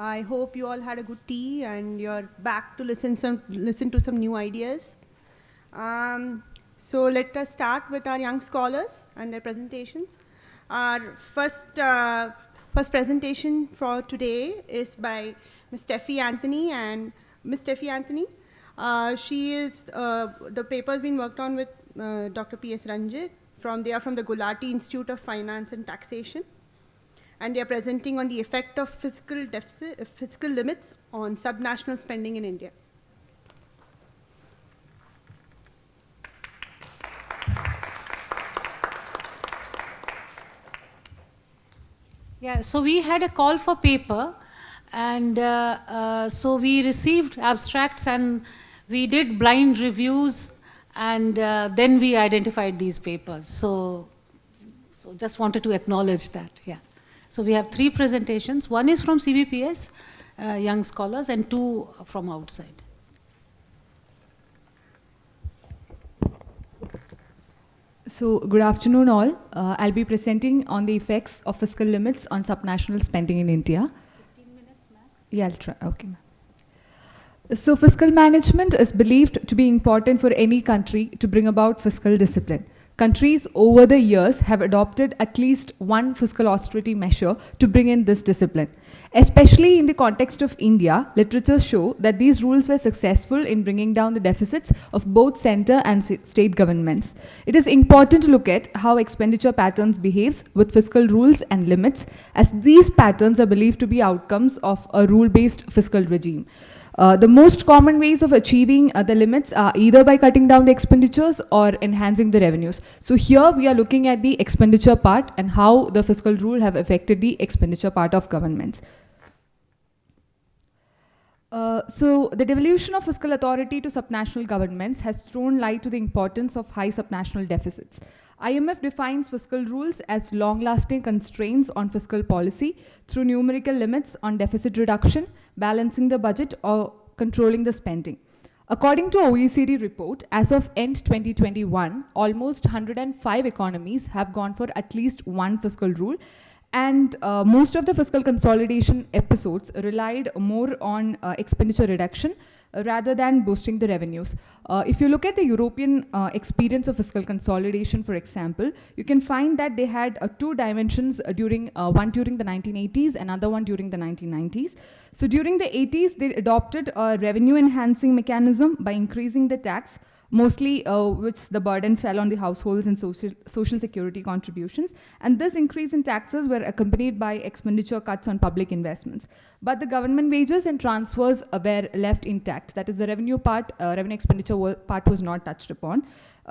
I hope you all had a good tea and you're back to listen to some new ideas. So let us start with our young scholars and their presentations. Our first presentation for today is by Ms. Stephy Anthony and Ms. Stephy Anthony. She is the paper has been worked on with Dr. P.S. Renjith. They are from the Gulati Institute of Finance and Taxation. And they are presenting on the effect of fiscal limits on subnational spending in India. Yeah, so we had a call for paper, and so we received abstracts and we did blind reviews, and then we identified these papers. So just wanted to acknowledge that, yeah. So we have 3 presentations. One is from CBPS, young scholars, and 2 from outside. So good afternoon all. I'll be presenting on the effects of fiscal limits on subnational spending in India. 15 minutes max? Yeah, I'll try. Okay. So fiscal management is believed to be important for any country to bring about fiscal discipline. Countries over the years have adopted at least one fiscal austerity measure to bring in this discipline. Especially in the context of India, literatures show that these rules were successful in bringing down the deficits of both center and state governments. It is important to look at how expenditure patterns behaves with fiscal rules and limits, as these patterns are believed to be outcomes of a rule-based fiscal regime. The most common ways of achieving the limits are either by cutting down the expenditures or enhancing the revenues. So here we are looking at the expenditure part and how the fiscal rule have affected the expenditure part of governments. So the devolution of fiscal authority to subnational governments has thrown light to the importance of high subnational deficits. IMF defines fiscal rules as long-lasting constraints on fiscal policy through numerical limits on deficit reduction, balancing the budget, or controlling the spending. According to OECD report, as of end 2021, almost 105 economies have gone for at least one fiscal rule, and most of the fiscal consolidation episodes relied more on expenditure reduction rather than boosting the revenues. If you look at the European experience of fiscal consolidation, for example, you can find that they had 2 dimensions one during the 1980s, another one during the 1990s. So during the 80s, they adopted a revenue enhancing mechanism by increasing the tax, mostly which the burden fell on the households and social security contributions. And this increase in taxes were accompanied by expenditure cuts on public investments. But the government wages and transfers were left intact. That is, the revenue expenditure part was not touched upon.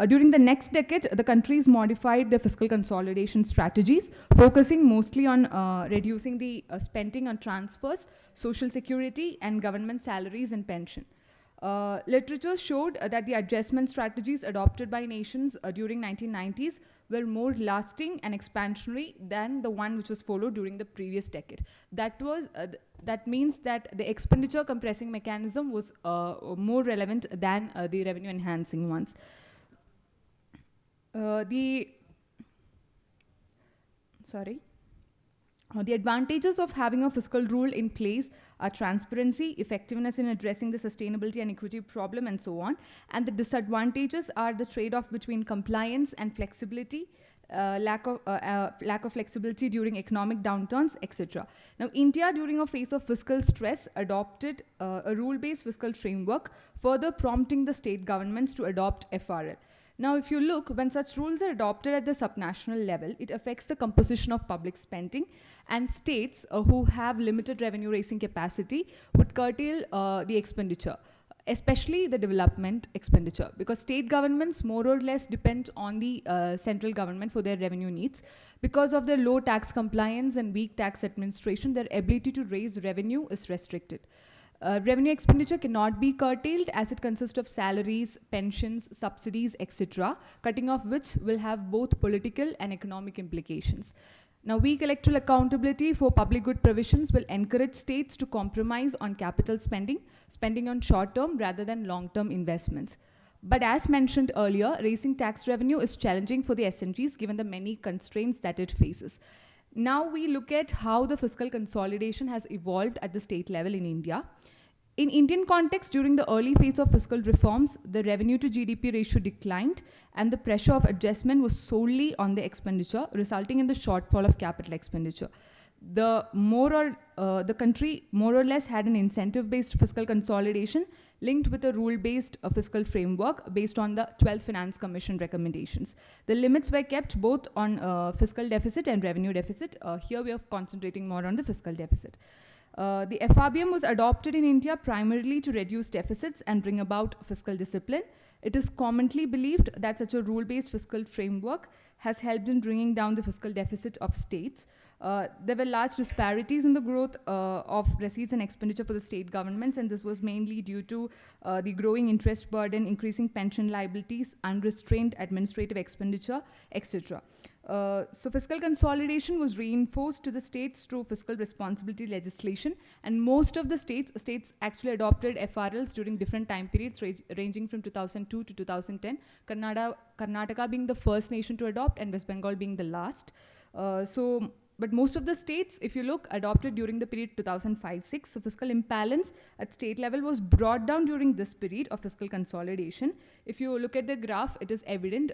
During the next decade, the countries modified their fiscal consolidation strategies, focusing mostly on reducing the spending on transfers, social security, and government salaries and pension. Literature showed that the adjustment strategies adopted by nations during 1990s were more lasting and expansionary than the one which was followed during the previous decade. That means that the expenditure compressing mechanism was more relevant than the revenue enhancing ones. The advantages of having a fiscal rule in place are transparency, effectiveness in addressing the sustainability and equity problem, and so on. And the disadvantages are the trade-off between compliance and flexibility, lack of flexibility during economic downturns, etc. Now, India, during a phase of fiscal stress, adopted a rule-based fiscal framework, further prompting the state governments to adopt FRL. Now, if you look, when such rules are adopted at the subnational level, it affects the composition of public spending, and states who have limited revenue raising capacity would curtail the expenditure, especially the development expenditure, because state governments more or less depend on the central government for their revenue needs. Because of their low tax compliance and weak tax administration, their ability to raise revenue is restricted. Revenue expenditure cannot be curtailed as it consists of salaries, pensions, subsidies, etc., cutting off which will have both political and economic implications. Now, weak electoral accountability for public good provisions will encourage states to compromise on capital spending on short-term rather than long-term investments. But as mentioned earlier, raising tax revenue is challenging for the SNGs given the many constraints that it faces. Now we look at how the fiscal consolidation has evolved at the state level in India. In Indian context, during the early phase of fiscal reforms, the revenue to GDP ratio declined and the pressure of adjustment was solely on the expenditure, resulting in the shortfall of capital expenditure. The country more or less had an incentive-based fiscal consolidation linked with a rule-based fiscal framework based on the 12th Finance Commission recommendations. The limits were kept both on fiscal deficit and revenue deficit. Here we are concentrating more on the fiscal deficit. The FRBM was adopted in India primarily to reduce deficits and bring about fiscal discipline. It is commonly believed that such a rule-based fiscal framework has helped in bringing down the fiscal deficit of states. There were large disparities in the growth of receipts and expenditure for the state governments, and this was mainly due to the growing interest burden, increasing pension liabilities, unrestrained administrative expenditure, etc. So fiscal consolidation was reinforced to the states through fiscal responsibility legislation, and most of the states actually adopted FRLs during different time periods ranging from 2002 to 2010, Karnataka being the first nation to adopt and West Bengal being the last. But most of the states, if you look, adopted during the period 2005-06. So fiscal imbalance at state level was brought down during this period of fiscal consolidation. If you look at the graph, it is evident.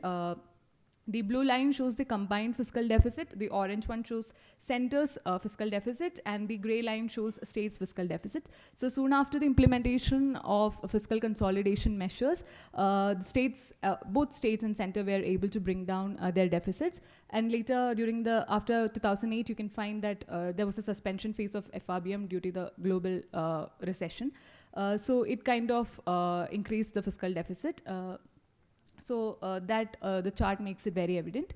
The blue line shows the combined fiscal deficit, the orange one shows center's fiscal deficit, and the gray line shows state's fiscal deficit. So soon after the implementation of fiscal consolidation measures, both states and center were able to bring down their deficits. And later, after 2008, you can find that there was a suspension phase of FRBM due to the global recession. So it kind of increased the fiscal deficit. The chart makes it very evident.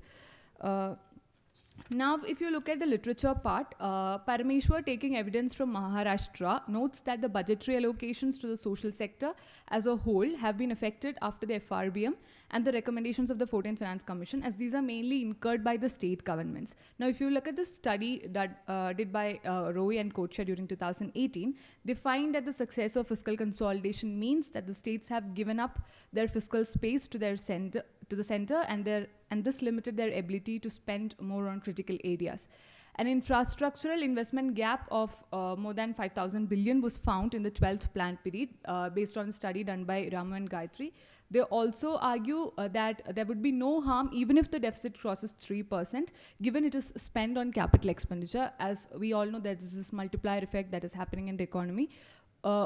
Now, if you look at the literature part, Parameshwar, taking evidence from Maharashtra, notes that the budgetary allocations to the social sector as a whole have been affected after the FRBM and the recommendations of the 14th Finance Commission, as these are mainly incurred by the state governments. Now, if you look at the study that did by Roy and Kocha during 2018, they find that the success of fiscal consolidation means that the states have given up their fiscal space to the center, and this limited their ability to spend more on critical areas. An infrastructural investment gap of more than 5,000 billion was found in the 12th plan period based on a study done by Ramu and Gayatri. They also argue that there would be no harm even if the deficit crosses 3%, given it is spent on capital expenditure. As we all know, there is this multiplier effect that is happening in the economy,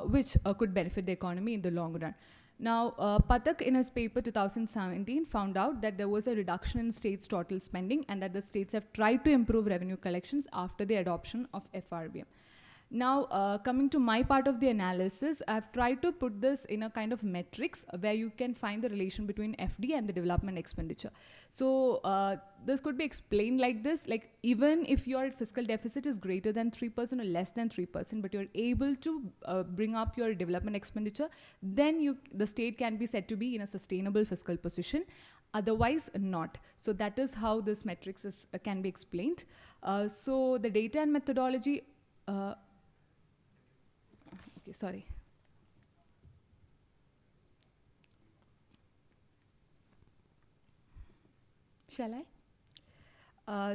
which could benefit the economy in the long run. Now, Pathak in his paper 2017 found out that there was a reduction in states' total spending and that the states have tried to improve revenue collections after the adoption of FRBM. Now, coming to my part of the analysis, I've tried to put this in a kind of metrics where you can find the relation between FD and the development expenditure. So this could be explained like this, like even if your fiscal deficit is greater than 3% or less than 3%, but you're able to bring up your development expenditure, then the state can be said to be in a sustainable fiscal position. Otherwise, not. So that is how this metrics can be explained. So the data and methodology. Okay, sorry. Shall I?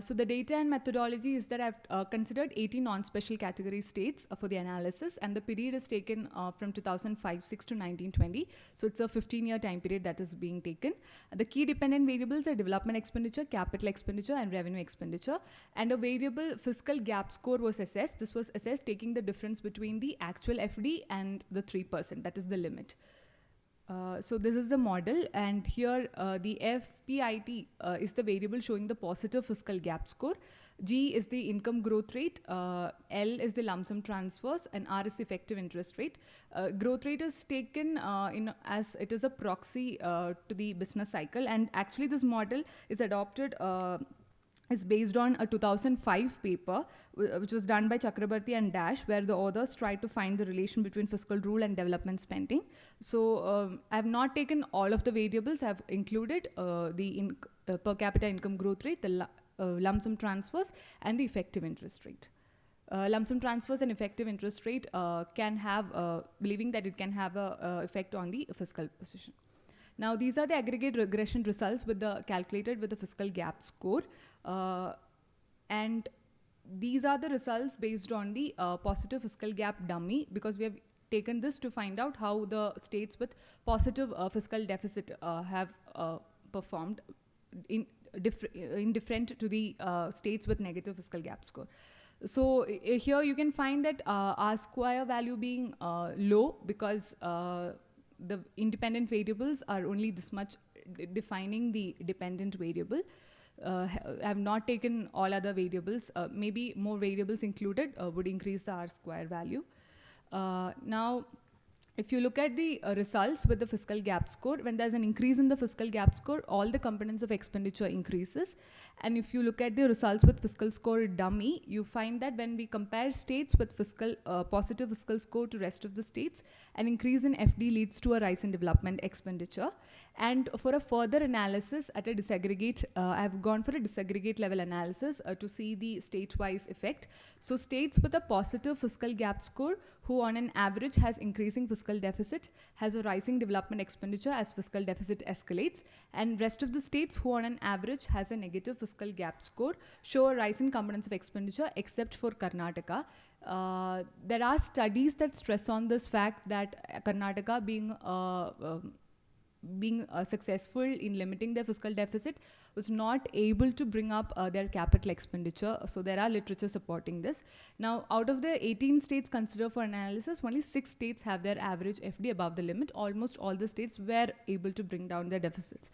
So the data and methodology is that I've considered 80 non-special category states for the analysis, and the period is taken from 2005-06 to 1920. So it's a 15-year time period that is being taken. The key dependent variables are development expenditure, capital expenditure, and revenue expenditure. And a variable fiscal gap score was assessed. This was assessed taking the difference between the actual FD and the 3%, that is the limit. So this is the model, and here the FPIT is the variable showing the positive fiscal gap score. G is the income growth rate, L is the lump sum transfers, and R is the effective interest rate. Growth rate is taken as it is a proxy to the business cycle, and actually this model is adopted is based on a 2005 paper, which was done by Chaturvedi and Dash, where the authors tried to find the relation between fiscal rule and development spending. So I have not taken all of the variables. I have included the per capita income growth rate, the lump sum transfers, and the effective interest rate. Lump sum transfers and effective interest rate can have, believing that it can have an effect on the fiscal position. Now, these are the aggregate regression results calculated with the fiscal gap score. And these are the results based on the positive fiscal gap dummy, because we have taken this to find out how the states with positive fiscal deficit have performed indifferent to the states with negative fiscal gap score. So here you can find that R square value being low, because the independent variables are only this much defining the dependent variable. Have not taken all other variables. Maybe more variables included would increase the R square value. Now, if you look at the results with the fiscal gap score, when there's an increase in the fiscal gap score, all the components of expenditure increases. And if you look at the results with fiscal score dummy, you find that when we compare states with fiscal positive fiscal score to rest of the states, an increase in FD leads to a rise in development expenditure. And for a further analysis at a disaggregate, I've gone for a disaggregate level analysis to see the state-wise effect. So states with a positive fiscal gap score, who on an average has increasing fiscal deficit, has a rising development expenditure as fiscal deficit escalates, and rest of the states who on an average has a negative fiscal gap score show a rise in components of expenditure except for Karnataka. There are studies that stress on this fact that Karnataka being successful in limiting their fiscal deficit was not able to bring up their capital expenditure. So there are literature supporting this. Now, out of the 18 states considered for analysis, only 6 states have their average FD above the limit. Almost all the states were able to bring down their deficits.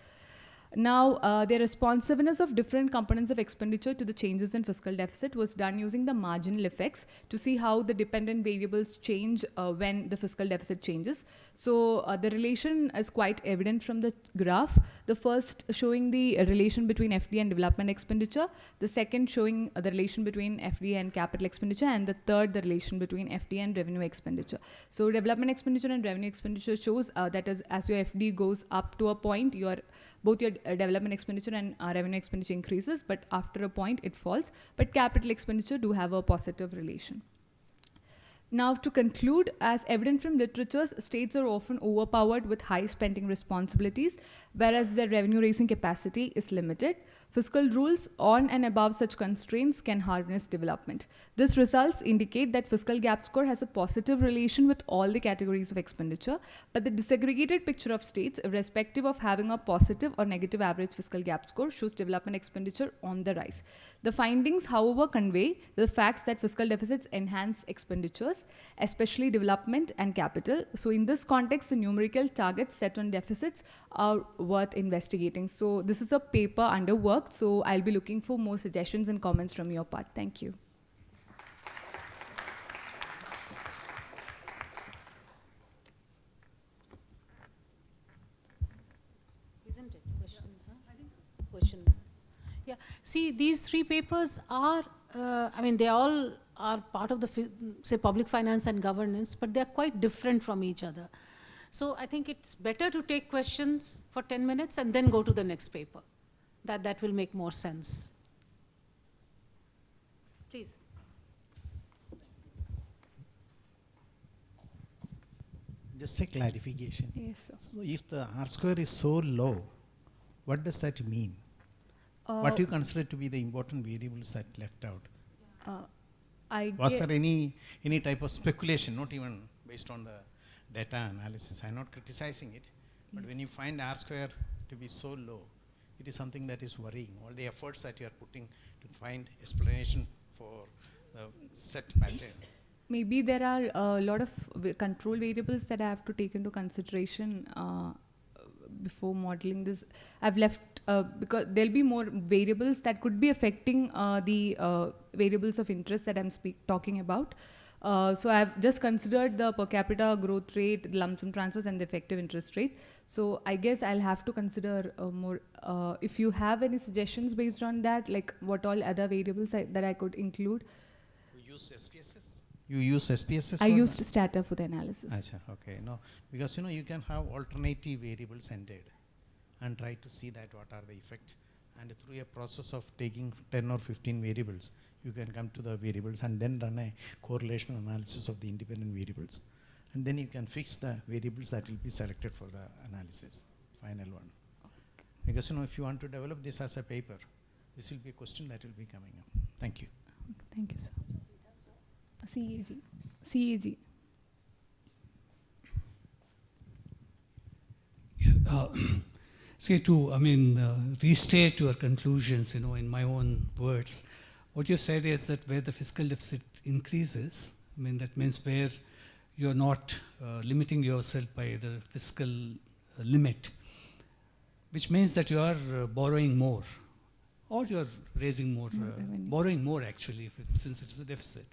Now, the responsiveness of different components of expenditure to the changes in fiscal deficit was done using the marginal effects to see how the dependent variables change when the fiscal deficit changes. So, the relation is quite evident from the graph. The first showing the relation between FD and development expenditure, the second showing the relation between FD and capital expenditure, and the third the relation between FD and revenue expenditure. So, development expenditure and revenue expenditure shows that as your FD goes up to a point, both your development expenditure and revenue expenditure increases, but after a point it falls. But capital expenditure do have a positive relation. Now, to conclude, as evident from literatures, states are often overpowered with high spending responsibilities, whereas their revenue raising capacity is limited. Fiscal rules on and above such constraints can harness development. This results indicate that fiscal gap score has a positive relation with all the categories of expenditure, but the disaggregated picture of states, irrespective of having a positive or negative average fiscal gap score, shows development expenditure on the rise. The findings, however, convey the facts that fiscal deficits enhance expenditures, especially development and capital. So in this context, the numerical targets set on deficits are worth investigating. So this is a paper under work. So I'll be looking for more suggestions and comments from your part. Thank you. Isn't it? Question, huh? I think so. Question. Yeah. See, these 3 papers are, they all are part of the, say, public finance and governance, but they're quite different from each other. So I think it's better to take questions for 10 minutes and then go to the next paper. That will make more sense. Please. Just a clarification. Yes, sir. So if the R square is so low, what does that mean? What do you consider to be the important variables that left out? Was there any type of speculation, not even based on the data analysis? I'm not criticizing it, but when you find R square to be so low, it is something that is worrying. All the efforts that you are putting to find explanation for the set pattern. Maybe there are a lot of control variables that I have to take into consideration before modeling this. I've left, because there'll be more variables that could be affecting the variables of interest that I'm talking about. So I've just considered the per capita growth rate, the lump sum transfers, and the effective interest rate. So I guess I'll have to consider more. If you have any suggestions based on that, like what all other variables that I could include. You use SPSS? You use SPSS? I used Stata for the analysis. Achha, okay, no, because you can have alternative variables entered and try to see that what are the effect, and through a process of taking 10 or 15 variables, you can come to the variables and then run a correlation analysis of the independent variables, and then you can fix the variables that will be selected for the analysis, final one. Okay. Because if you want to develop this as a paper, this will be a question that will be coming up. Thank you. Thank you, sir. CAG. CAG. See, restate your conclusions, in my own words. What you said is that where the fiscal deficit increases, that means where you're not limiting yourself by the fiscal limit, which means that you are borrowing more, or you're raising more, borrowing more actually, since it's a deficit.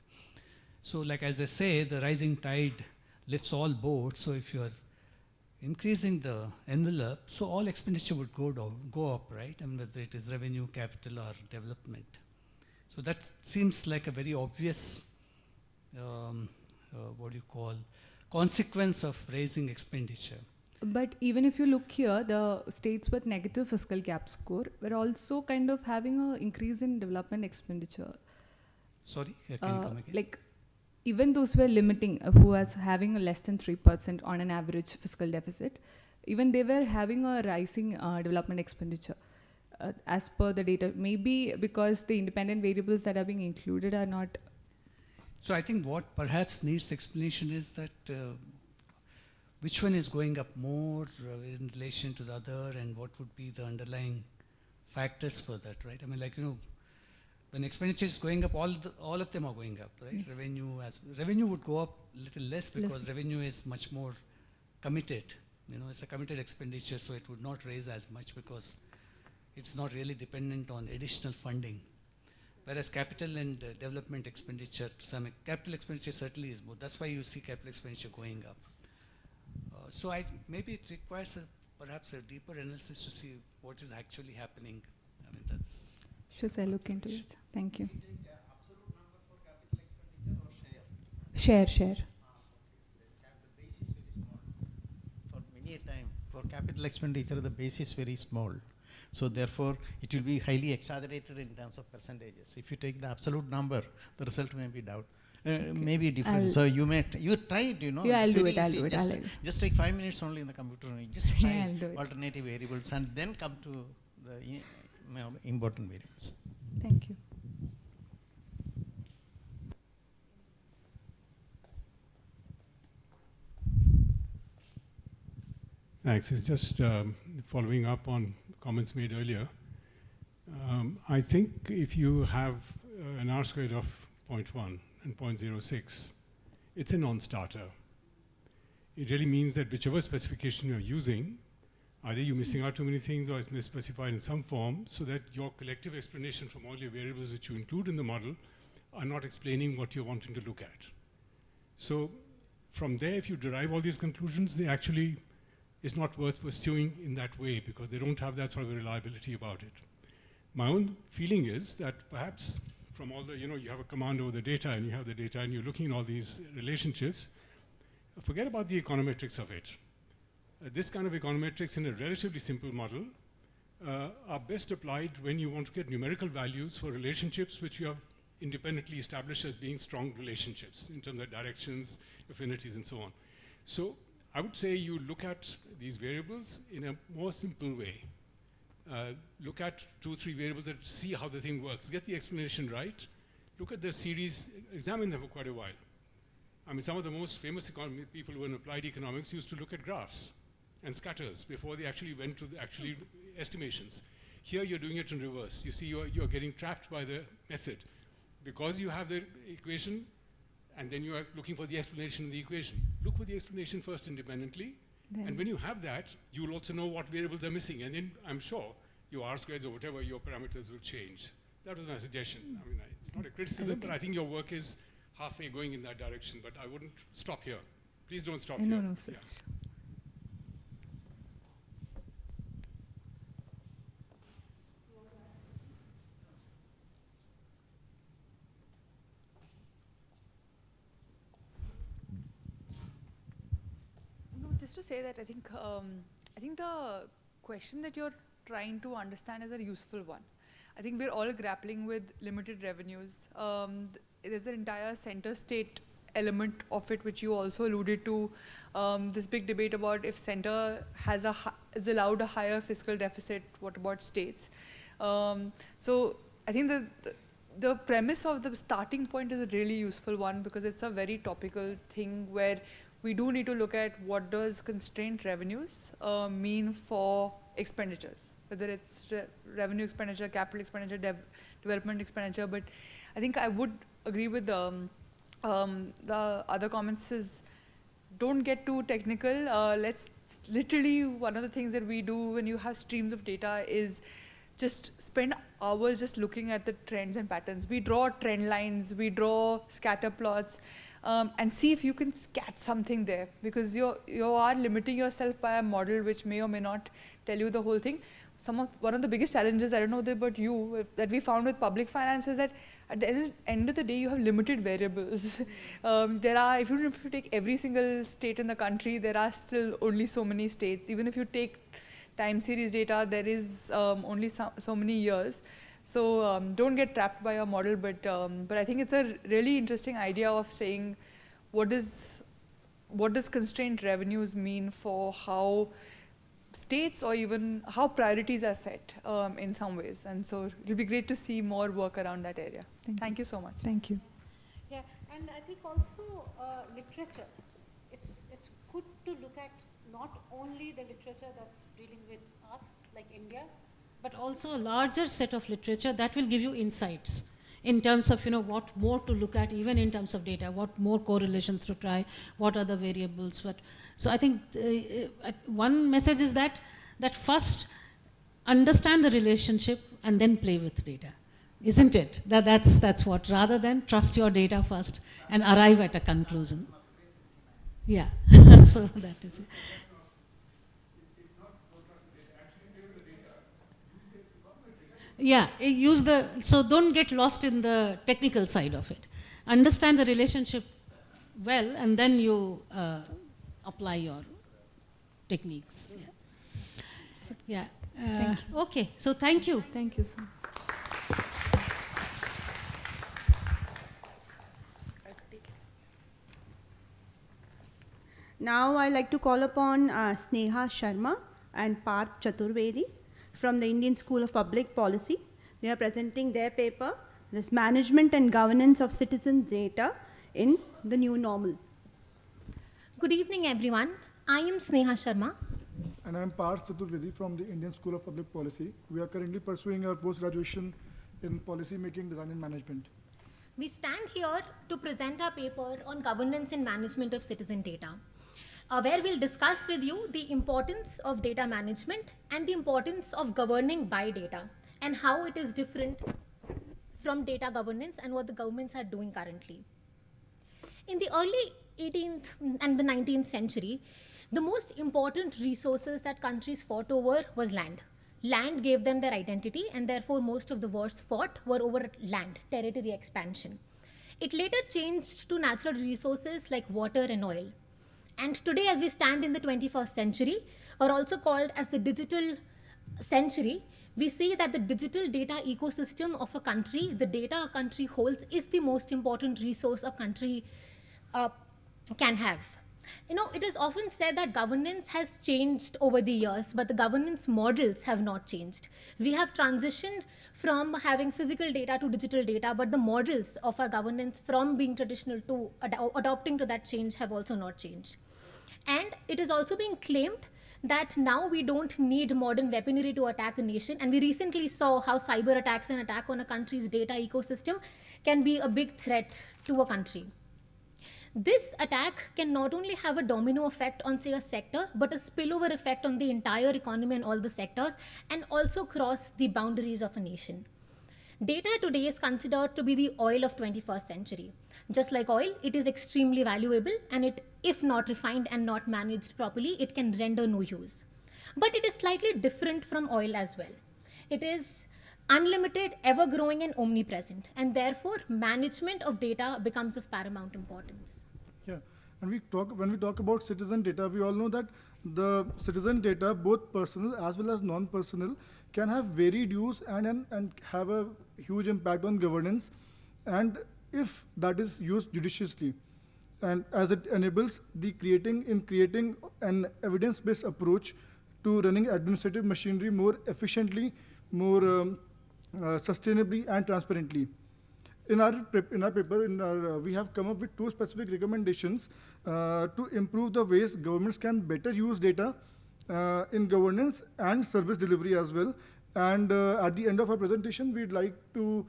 So, like as I say, the rising tide lifts all boats. So, if you're increasing the envelope, so all expenditure would go up, right? Whether it is revenue, capital, or development. So that seems like a very obvious, consequence of raising expenditure. But even if you look here, the states with negative fiscal gap score were also kind of having an increase in development expenditure. Sorry, can you come again? Like, even those who were limiting, who was having a less than 3% on an average fiscal deficit, even they were having a rising development expenditure as per the data. Maybe because the independent variables that are being included are not. So I think what perhaps needs explanation is that which one is going up more in relation to the other, and what would be the underlying factors for that, right? When expenditure is going up, all of them are going up, right? Yes. Revenue would go up a little less because revenue is much more committed. It's a committed expenditure, so it would not raise as much because it's not really dependent on additional funding. Whereas capital and development expenditure, capital expenditure certainly is more. That's why you see capital expenditure going up. So maybe it requires perhaps a deeper analysis to see what is actually happening. That's. Sure, sir, look into it. Thank you. Absolute number for capital expenditure or share? Share. The base is very small. For many a time, for capital expenditure, the base is very small. So therefore, it will be highly exaggerated in terms of percentages. If you take the absolute number, the result may be may be different. So you try it, Yeah, I'll do it. Just take 5 minutes only in the computer. Just try alternative variables and then come to the important variables. Thank you. Thanks. It's just following up on comments made earlier. I think if you have an R squared of 0.1 and 0.06, it's a non-starter. It really means that whichever specification you're using, either you're missing out too many things or it's misspecified in some form, so that your collective explanation from all your variables which you include in the model are not explaining what you're wanting to look at. So from there, if you derive all these conclusions, they actually is not worth pursuing in that way because they don't have that sort of a reliability about it. My own feeling is that perhaps from all the, you have a command over the data and you have the data and you're looking at all these relationships, forget about the econometrics of it. This kind of econometrics in a relatively simple model are best applied when you want to get numerical values for relationships which you have independently established as being strong relationships in terms of directions, affinities, and so on. So I would say you look at these variables in a more simple way. Look at 2 or 3 variables that see how the thing works. Get the explanation right. Look at the series, examine them for quite a while. Some of the most famous people who in applied economics used to look at graphs and scatters before they actually went to the estimations. Here you're doing it in reverse. You see you're getting trapped by the method because you have the equation and then you are looking for the explanation in the equation. Look for the explanation first independently, and when you have that, you will also know what variables are missing, and then I'm sure your R squares or whatever your parameters will change. That was my suggestion. It's not a criticism, but I think your work is halfway going in that direction, but I wouldn't stop here. Please don't stop here. No, sir. Yeah. Just to say that I think the question that you're trying to understand is a useful one. I think we're all grappling with limited revenues. There's an entire center state element of it, which you also alluded to. This big debate about if center is allowed a higher fiscal deficit, what about states? So I think that the premise of the starting point is a really useful one because it's a very topical thing where we do need to look at what does constrained revenues mean for expenditures, whether it's revenue expenditure, capital expenditure, development expenditure. But I think I would agree with the other comments is don't get too technical. Let's literally, one of the things that we do when you have streams of data is just spend hours just looking at the trends and patterns. We draw trend lines, we draw scatter plots, and see if you can catch something there, because you are limiting yourself by a model which may or may not tell you the whole thing. One of the biggest challenges, I don't know about you, that we found with public finance is that at the end of the day, you have limited variables. If you take every single state in the country, there are still only so many states. Even if you take time series data, there is only so many years. So don't get trapped by a model, but I think it's a really interesting idea of saying what does constrained revenues mean for how states or even how priorities are set in some ways. And so it'll be great to see more work around that area. Thank you so much. Thank you. Yeah, and I think also literature. It's good to look at not only the literature that's dealing with us, like India, but also a larger set of literature that will give you insights in terms of what more to look at, even in terms of data, what more correlations to try, what are the variables. So I think one message is that first understand the relationship and then play with data, isn't it? That's what, rather than trust your data first and arrive at a conclusion. Yeah, so that is it. Yeah, so don't get lost in the technical side of it. Understand the relationship well, and then you apply your techniques. Yeah. Thank you. Okay, so thank you. Thank you, sir. Now I'd like to call upon Sneha Sharma and Parth Chaturvedi from the Indian School of Public Policy. They are presenting their paper, this Management and Governance of Citizens' Data in the New Normal. Good evening, everyone. I am Sneha Sharma. And I am Parth Chaturvedi from the Indian School of Public Policy. We are currently pursuing our post-graduation in Policy Making, Design and Management. We stand here to present our paper on governance and management of citizen data, where we'll discuss with you the importance of data management and the importance of governing by data and how it is different from data governance and what the governments are doing currently. In the early 18th and the 19th century, the most important resources that countries fought over was land. Land gave them their identity, and therefore most of the wars fought were over land, territory expansion. It later changed to natural resources like water and oil. And today, as we stand in the 21st century, or also called as the digital century, we see that the digital data ecosystem of a country, the data a country holds, is the most important resource a country can have. It is often said that governance has changed over the years, but the governance models have not changed. We have transitioned from having physical data to digital data, but the models of our governance from being traditional to adopting to that change have also not changed. And it is also being claimed that now we don't need modern weaponry to attack a nation. And we recently saw how cyber attacks and attack on a country's data ecosystem can be a big threat to a country. This attack can not only have a domino effect on, say, a sector, but a spillover effect on the entire economy and all the sectors, and also cross the boundaries of a nation. Data today is considered to be the oil of 21st century. Just like oil, it is extremely valuable, and it, if not refined and not managed properly, it can render no use. But it is slightly different from oil as well. It is unlimited, ever-growing, and omnipresent, and therefore management of data becomes of paramount importance. Yeah, and when we talk about citizen data, we all know that the citizen data, both personal as well as non-personal, can have varied use and have a huge impact on governance, and if that is used judiciously, and as it enables creating an evidence-based approach to running administrative machinery more efficiently, more sustainably and transparently. In our paper, we have come up with 2 specific recommendations to improve the ways governments can better use data in governance and service delivery as well. And at the end of our presentation, we'd like to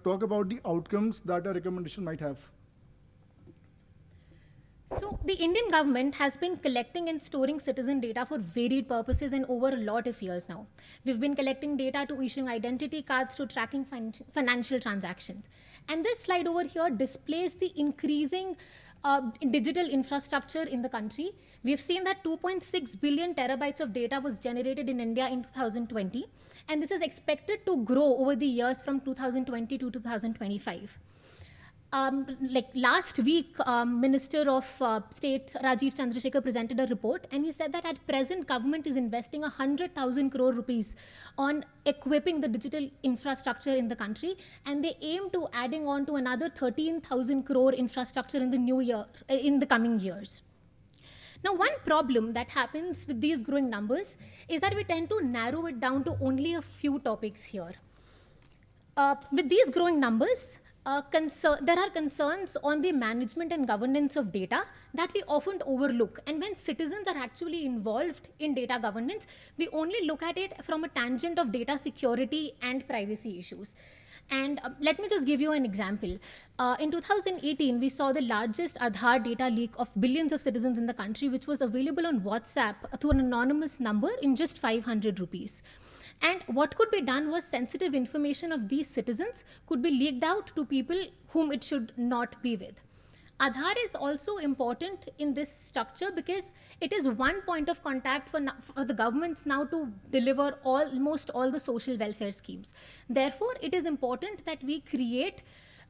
talk about the outcomes that a recommendation might have. So the Indian government has been collecting and storing citizen data for varied purposes and over a lot of years now. We've been collecting data to issuing identity cards to tracking financial transactions. And this slide over here displays the increasing digital infrastructure in the country. We've seen that 2.6 billion terabytes of data was generated in India in 2020. And this is expected to grow over the years from 2020 to 2025. Like last week, Minister of State Rajiv Chandrasekhar presented a report, and he said that at present, government is investing 100,000 crore rupees on equipping the digital infrastructure in the country, and they aim to adding on to another 13,000 crore infrastructure in the coming years. Now, one problem that happens with these growing numbers is that we tend to narrow it down to only a few topics here. With these growing numbers, there are concerns on the management and governance of data that we often overlook. And when citizens are actually involved in data governance, we only look at it from a tangent of data security and privacy issues. And let me just give you an example. In 2018, we saw the largest Aadhaar data leak of billions of citizens in the country, which was available on WhatsApp to an anonymous number in just 500 rupees. And what could be done was sensitive information of these citizens could be leaked out to people whom it should not be with. Aadhaar is also important in this structure because it is one point of contact for the governments now to deliver almost all the social welfare schemes. Therefore, it is important that we create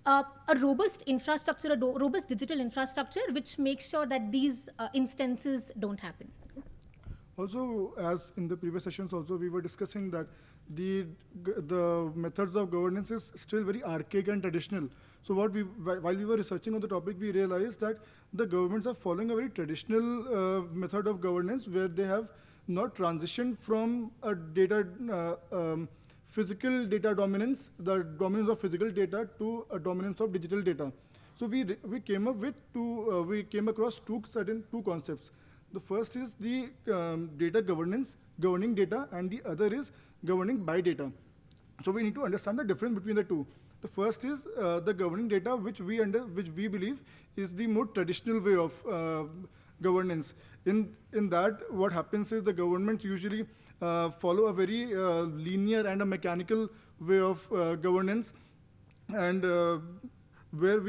a robust infrastructure, a robust digital infrastructure, which makes sure that these instances don't happen. Also, as in the previous sessions also, we were discussing that the methods of governance is still very archaic and traditional. So while we were researching on the topic, we realized that the governments are following a very traditional method of governance where they have not transitioned from a physical data dominance, the dominance of physical data, to a dominance of digital data. So we came across two concepts. The first is the data governance, governing data, and the other is governing by data. So we need to understand the difference between the two. The first is the governing data, which we believe is the more traditional way of governance. In that, what happens is the governments usually follow a very linear and a mechanical way of governance, and where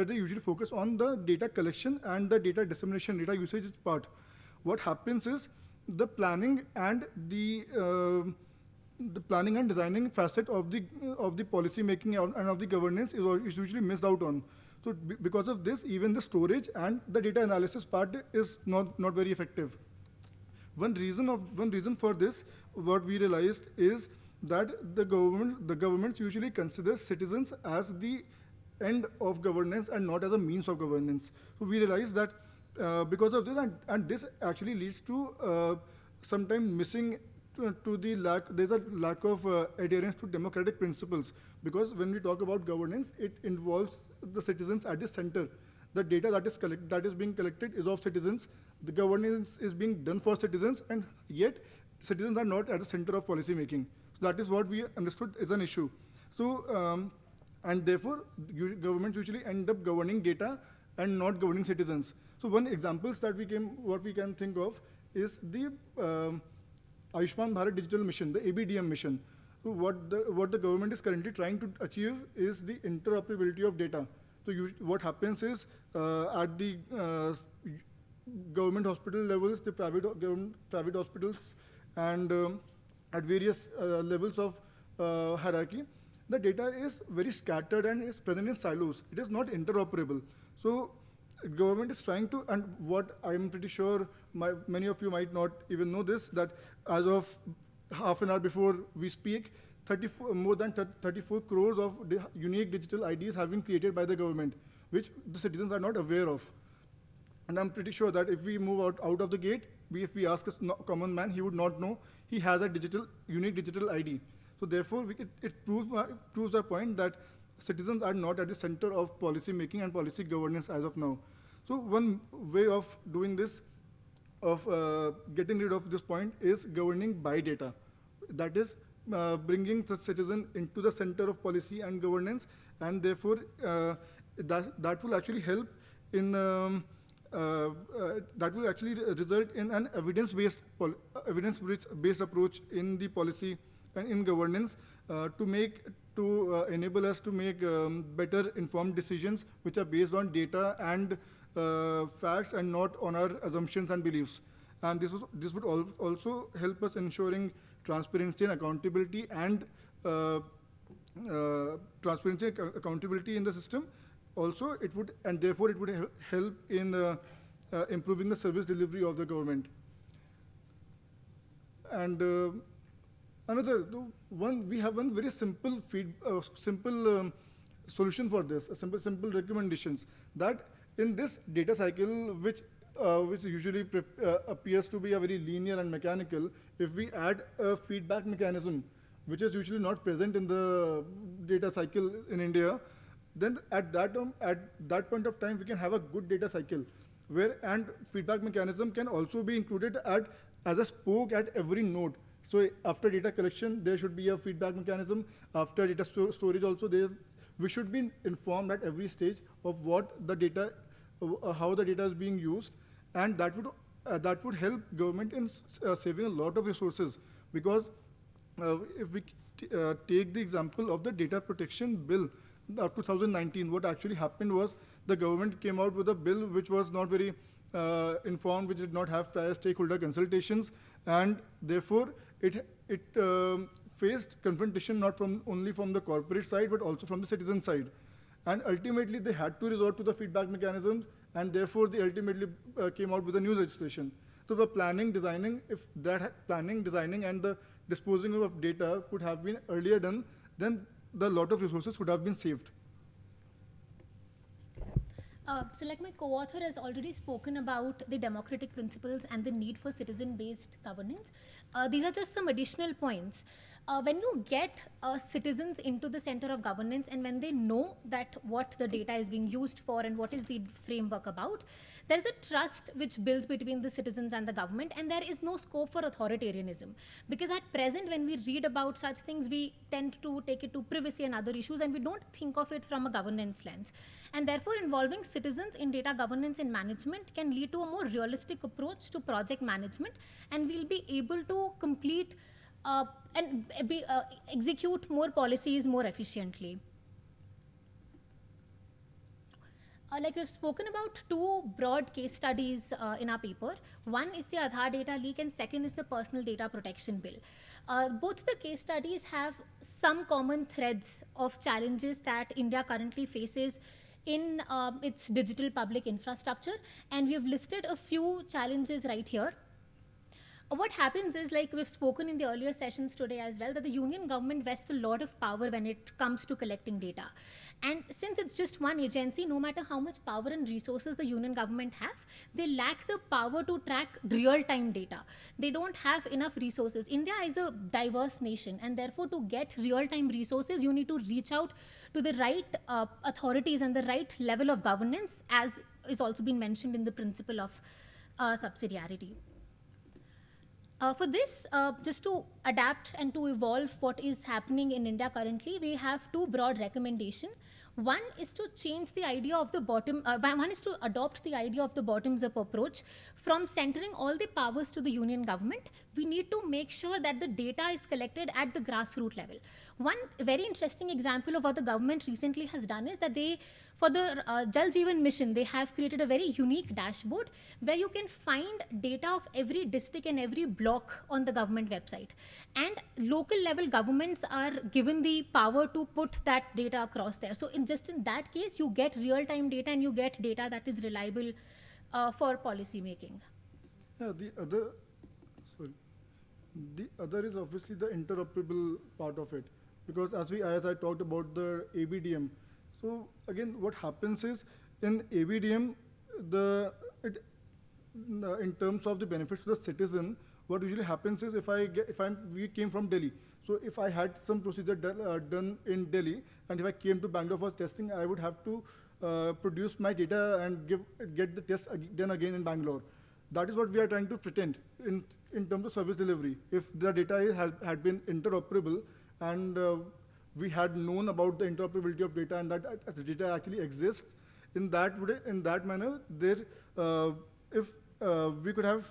they usually focus on the data collection and the data dissemination, data usage part. What happens is the planning and the planning and designing facet of the policy making and of the governance is usually missed out on. So because of this, even the storage and the data analysis part is not very effective. One reason for this, what we realized is that the governments usually consider citizens as the end of governance and not as a means of governance. So we realized that because of this, and this actually leads to sometimes missing to the lack. There's a lack of adherence to democratic principles, because when we talk about governance, it involves the citizens at the center. The data that is being collected is of citizens. The governance is being done for citizens, and yet citizens are not at the center of policy making. So that is what we understood is an issue. So and therefore, governments usually end up governing data and not governing citizens. So one examples that what we can think of is the Ayushman Bharat Digital Mission, the ABDM mission. So what the government is currently trying to achieve is the interoperability of data. So what happens is at the government hospital levels, the private hospitals, and at various levels of hierarchy, the data is very scattered and is present in silos. It is not interoperable. So government is trying to, and what I'm pretty sure many of you might not even know this, that as of half an hour before we speak, more than 34 crores of unique digital IDs have been created by the government, which the citizens are not aware of. And I'm pretty sure that if we move out of the gate, if we ask a common man, he would not know he has a unique digital ID. So therefore, it proves our point that citizens are not at the center of policy making and policy governance as of now. So one way of doing this, of getting rid of this point, is governing by data. That is bringing the citizen into the center of policy and governance, and therefore that will actually help in that will actually result in an evidence-based approach in the policy and in governance to enable us to make better informed decisions which are based on data and facts and not on our assumptions and beliefs. And this would also help us ensuring transparency and accountability and accountability in the system. Also, it would, and therefore it would help in improving the service delivery of the government. And we have one very simple solution for this, simple recommendations, that in this data cycle, which usually appears to be a very linear and mechanical, if we add a feedback mechanism, which is usually not present in the data cycle in India, then at that point of time, we can have a good data cycle, and feedback mechanism can also be included as a spoke at every node. So after data collection, there should be a feedback mechanism. After data storage also, we should be informed at every stage of what the data, how the data is being used, and that would help government in saving a lot of resources. Because if we take the example of the data protection bill of 2019, what actually happened was the government came out with a bill which was not very informed, which did not have prior stakeholder consultations, and therefore it faced confrontation not only from the corporate side but also from the citizen side. And ultimately they had to resort to the feedback mechanisms, and therefore they ultimately came out with a new legislation. So the planning, designing, if that planning, designing and the disposing of data could have been earlier done, then the lot of resources could have been saved. So like my co-author has already spoken about the democratic principles and the need for citizen-based governance. These are just some additional points. When you get citizens into the center of governance, and when they know that what the data is being used for and what is the framework about, there is a trust which builds between the citizens and the government, and there is no scope for authoritarianism. Because at present, when we read about such things, we tend to take it to privacy and other issues, and we don't think of it from a governance lens. And therefore, involving citizens in data governance and management can lead to a more realistic approach to project management, and we'll be able to complete and execute more policies more efficiently. Like we've spoken about two broad case studies in our paper. One is the Aadhaar data leak, and second is the Personal Data Protection Bill. Both the case studies have some common threads of challenges that India currently faces in its digital public infrastructure, and we've listed a few challenges right here. What happens is, like we've spoken in the earlier sessions today as well, that the union government vests a lot of power when it comes to collecting data. And since it's just one agency, no matter how much power and resources the union government have, they lack the power to track real-time data. They don't have enough resources. India is a diverse nation, and therefore to get real-time resources, you need to reach out to the right authorities and the right level of governance, as is also been mentioned in the principle of subsidiarity. For this, just to adapt and to evolve what is happening in India currently, we have two broad recommendations. One is to change the idea of the one is to adopt the idea of the bottoms-up approach. From centering all the powers to the union government, we need to make sure that the data is collected at the grassroots level. One very interesting example of what the government recently has done is that for the Jal Jeevan mission, they have created a very unique dashboard where you can find data of every district and every block on the government website. And local level governments are given the power to put that data across there. So in that case, you get real-time data, and you get data that is reliable for policy making. Yeah, the other is obviously the interoperable part of it, because as I talked about the ABDM. So again, what happens is in ABDM, in terms of the benefits to the citizen, what usually happens is we came from Delhi. So if I had some procedure done in Delhi, and if I came to Bangalore for testing, I would have to produce my data and get the test done again in Bangalore. That is what we are trying to pretend in terms of service delivery. If the data had been interoperable and we had known about the interoperability of data and that the data actually exists, in that manner, if we could have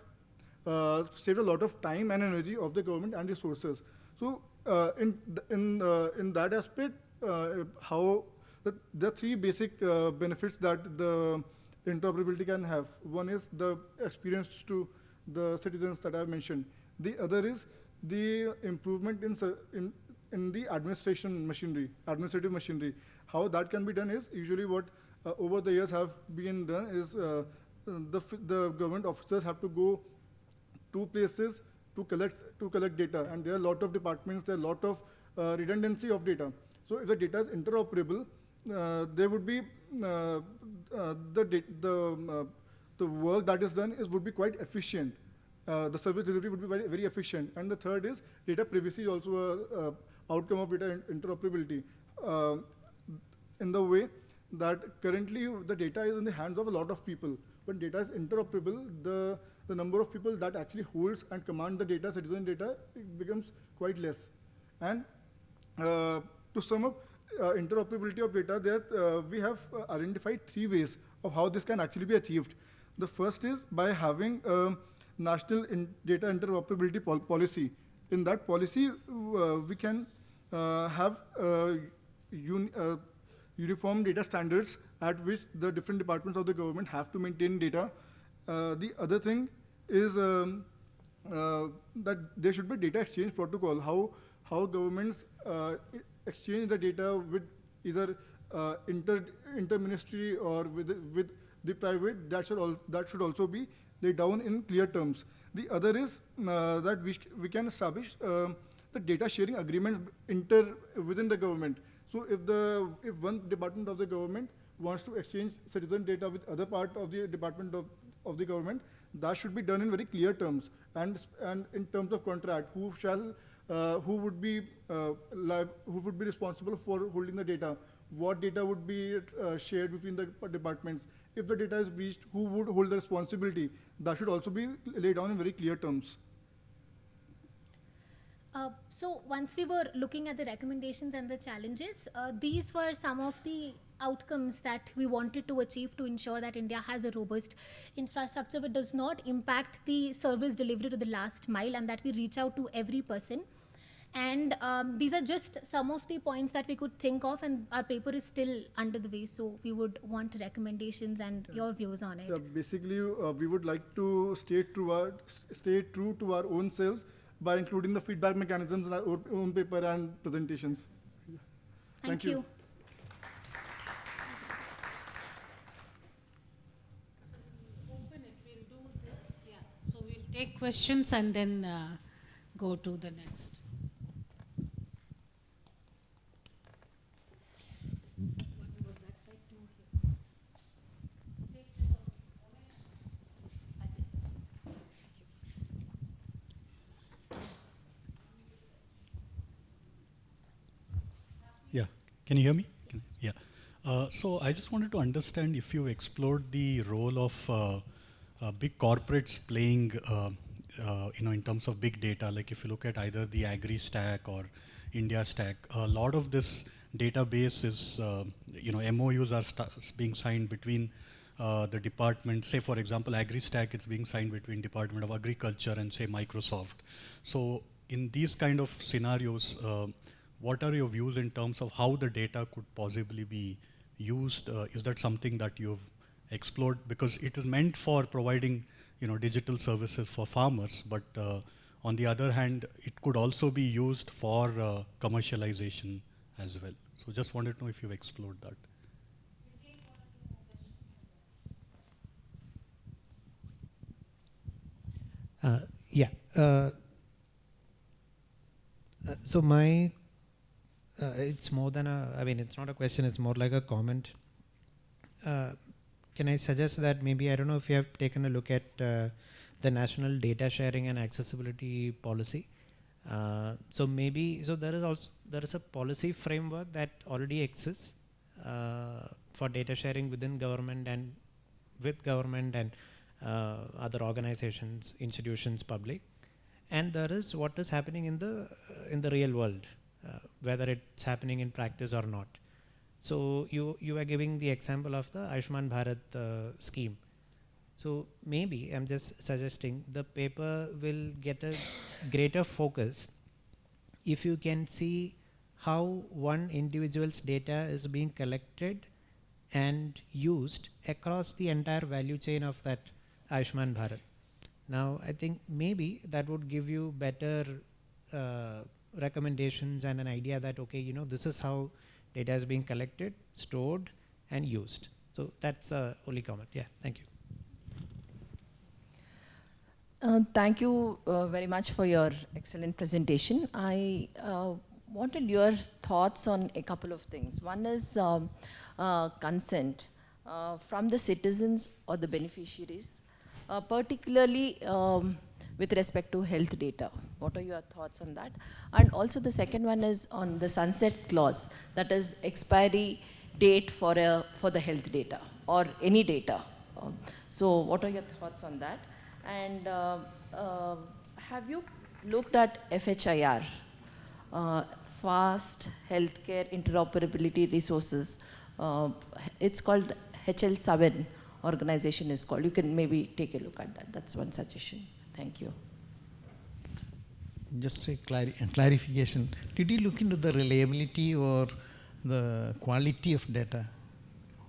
saved a lot of time and energy of the government and resources. So in that aspect, the three basic benefits that the interoperability can have. One is the experience to the citizens that I've mentioned. The other is the improvement in the administrative machinery. How that can be done is usually what over the years have been done is the government officers have to go to places to collect data, and there are a lot of departments, there are a lot of redundancy of data. So if the data is interoperable, there would be the work that is done would be quite efficient. The service delivery would be very, very efficient. And the third is data privacy is also a outcome of data interoperability. In the way that currently the data is in the hands of a lot of people. When data is interoperable, the number of people that actually holds and command the data, citizen data, it becomes quite less. And to sum up interoperability of data, we have identified 3 ways of how this can actually be achieved. The first is by having a national data interoperability policy. In that policy, we can have uniform data standards at which the different departments of the government have to maintain data. The other thing is that there should be data exchange protocol, how governments exchange the data with either inter-ministry or with the private. That should also be laid down in clear terms. The other is that we can establish the data sharing agreements within the government. So if one department of the government wants to exchange citizen data with other part of the department of the government, that should be done in very clear terms and in terms of contract. Who would be responsible for holding the data? What data would be shared between the departments? If the data is breached, who would hold the responsibility? That should also be laid down in very clear terms. So once we were looking at the recommendations and the challenges, these were some of the outcomes that we wanted to achieve to ensure that India has a robust infrastructure which does not impact the service delivery to the last mile, and that we reach out to every person. And these are just some of the points that we could think of, and our paper is still under the way, so we would want recommendations and your views on it. Basically, we would like to stay true to our own selves by including the feedback mechanisms in our own paper and presentations. Yeah. Thank you. So we'll take questions and then go to the next. Yeah, can you hear me? Yeah. So I just wanted to understand if you explored the role of big corporates playing, in terms of big data. Like if you look at either the Agri Stack or India Stack, a lot of this database is, MOUs are being signed between the department. Say for example, Agri Stack, it's being signed between Department of Agriculture and say Microsoft. So in these kind of scenarios, what are your views in terms of how the data could possibly be used? Is that something that you've explored? Because it is meant for providing, digital services for farmers, but on the other hand, it could also be used for commercialization as well. So just wanted to know if you've explored that. Yeah. So it's more than it's not a question, it's more like a comment. Can I suggest that maybe, I don't know if you have taken a look at the National Data Sharing and Accessibility Policy. So maybe, so there is a policy framework that already exists for data sharing within government and with government and other organizations, institutions, public. And there is what is happening in the real world, whether it's happening in practice or not. So you are giving the example of the Ayushman Bharat scheme. So maybe I'm just suggesting the paper will get a greater focus if you can see how one individual's data is being collected and used across the entire value chain of that Ayushman Bharat. Now, I think maybe that would give you better recommendations and an idea that, okay, you know, this is how data is being collected, stored, and used. So that's the only comment. Yeah, thank you. Thank you very much for your excellent presentation. I wanted your thoughts on a couple of things. One is consent from the citizens or the beneficiaries, particularly with respect to health data. What are your thoughts on that? And also the second one is on the sunset clause, that is expiry date for the health data or any data. So what are your thoughts on that? And have you looked at FHIR, Fast Healthcare Interoperability Resources? It's called HL7 organization is called. You can maybe take a look at that. That's one suggestion. Thank you. Just a clarification. Did you look into the reliability or the quality of data?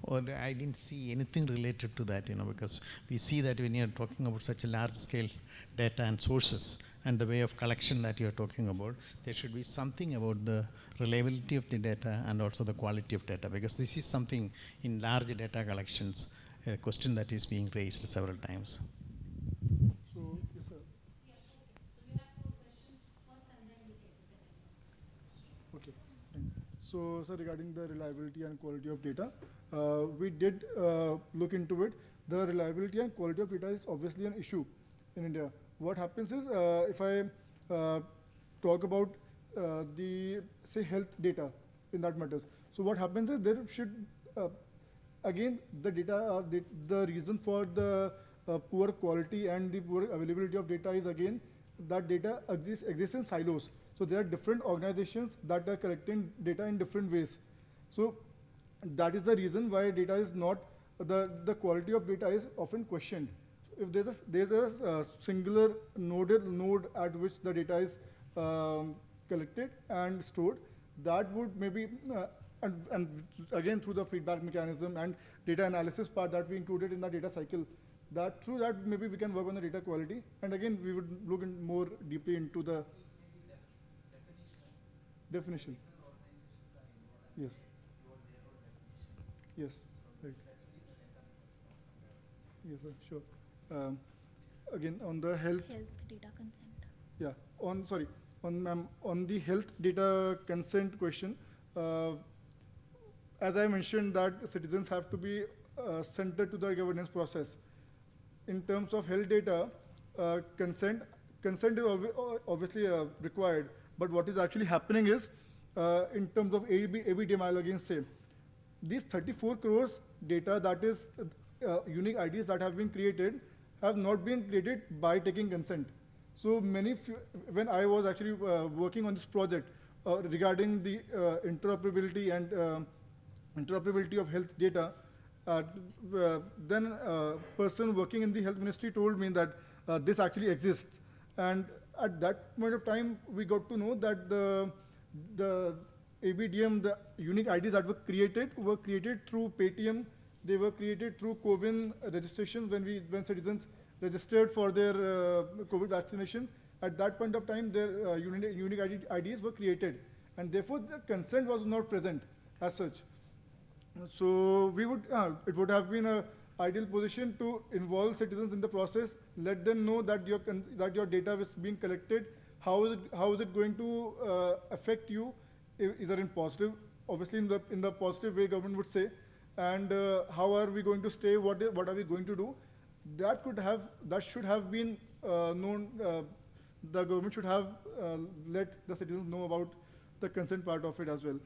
Or I didn't see anything related to that, you know, because we see that when you're talking about such a large scale data and sources and the way of collection that you're talking about, there should be something about the reliability of the data and also the quality of data, because this is something in large data collections, a question that is being raised several times. So, yes, sir. So you have 4 questions first and then we take the second. Okay. So, sir, regarding the reliability and quality of data, we did look into it. The reliability and quality of data is obviously an issue in India. What happens is, if I talk about the, say, health data in that matters. So what happens is there should, again, the data, the reason for the poor quality and the poor availability of data is, again, that data exists in silos. So there are different organizations that are collecting data in different ways. So that is the reason why data is not, the quality of data is often questioned. If there's a singular node at which the data is collected and stored, that would maybe, and again through the feedback mechanism and data analysis part that we included in the data cycle, that through that maybe we can work on the data quality. And again, we would look in more deeply into the definition. Yes. Yes. Right. Yes, sir. Sure. Again, on the health data consent. Yeah. On the health data consent question, as I mentioned, that citizens have to be centered to the governance process. In terms of health data, consent is obviously required. But what is actually happening is, in terms of ABDM, I'll again say, these 34 crores data, that is unique IDs that have been created, have not been created by taking consent. So when I was actually working on this project regarding the interoperability and interoperability of health data, then a person working in the health ministry told me that this actually exists. And at that point of time, we got to know that the ABDM, the unique IDs that were created through Paytm. They were created through COVID registration when citizens registered for their COVID vaccinations. At that point of time, their unique IDs were created, and therefore the consent was not present as such. So it would have been an ideal position to involve citizens in the process, let them know that your data is being collected, how is it going to affect you, either in positive, obviously in the positive way government would say, and how are we going to stay, what are we going to do. That should have been known the government should have let the citizens know about the consent part of it as well.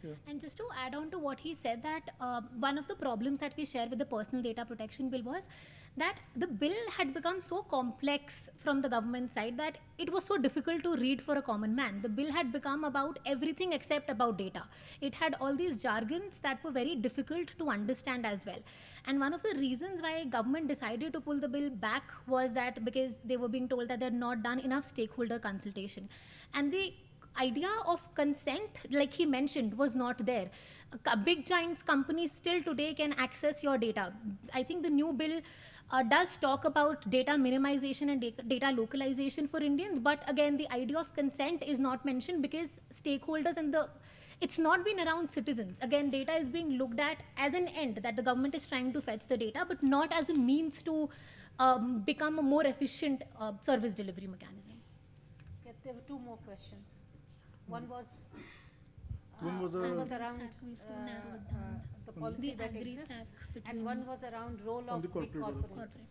Yeah. And just to add on to what he said, that one of the problems that we share with the personal data protection bill was that the bill had become so complex from the government side that it was so difficult to read for a common man. The bill had become about everything except about data. It had all these jargons that were very difficult to understand as well. And one of the reasons why government decided to pull the bill back was that because they were being told that they had not done enough stakeholder consultation. And the idea of consent, like he mentioned, was not there. Big giants companies still today can access your data. I think the new bill does talk about data minimization and data localization for Indians, but again, the idea of consent is not mentioned because stakeholders and it's not been around citizens. Again, data is being looked at as an end, that the government is trying to fetch the data, but not as a means to become a more efficient service delivery mechanism. Yeah, there were two more questions. One was around the policy that exists, and one was around role of big corporates.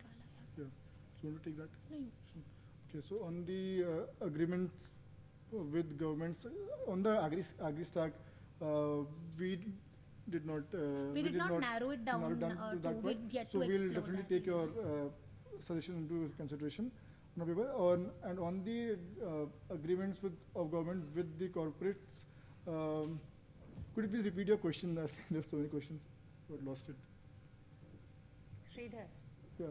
Yeah. So you want to take that? Okay, so on the agreement with governments, on the agri stack, we did not narrow it down to that point. Yet so to we'll definitely take your suggestion into consideration. And on the agreements of government with the corporates, could you please repeat your question? There's so many questions, I lost it. Sridhar. Yeah.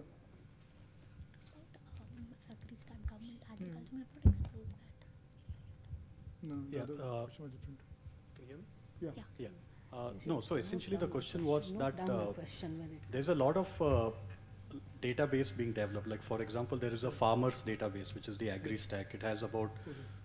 Agri-stack government, agriculture, we have not explored that. No, Yeah, the other question was different. Can you hear me? Yeah. Yeah. No, so essentially the question was that there's a lot of database being developed. Like for example, there is a farmers database, which is the agri stack. It has about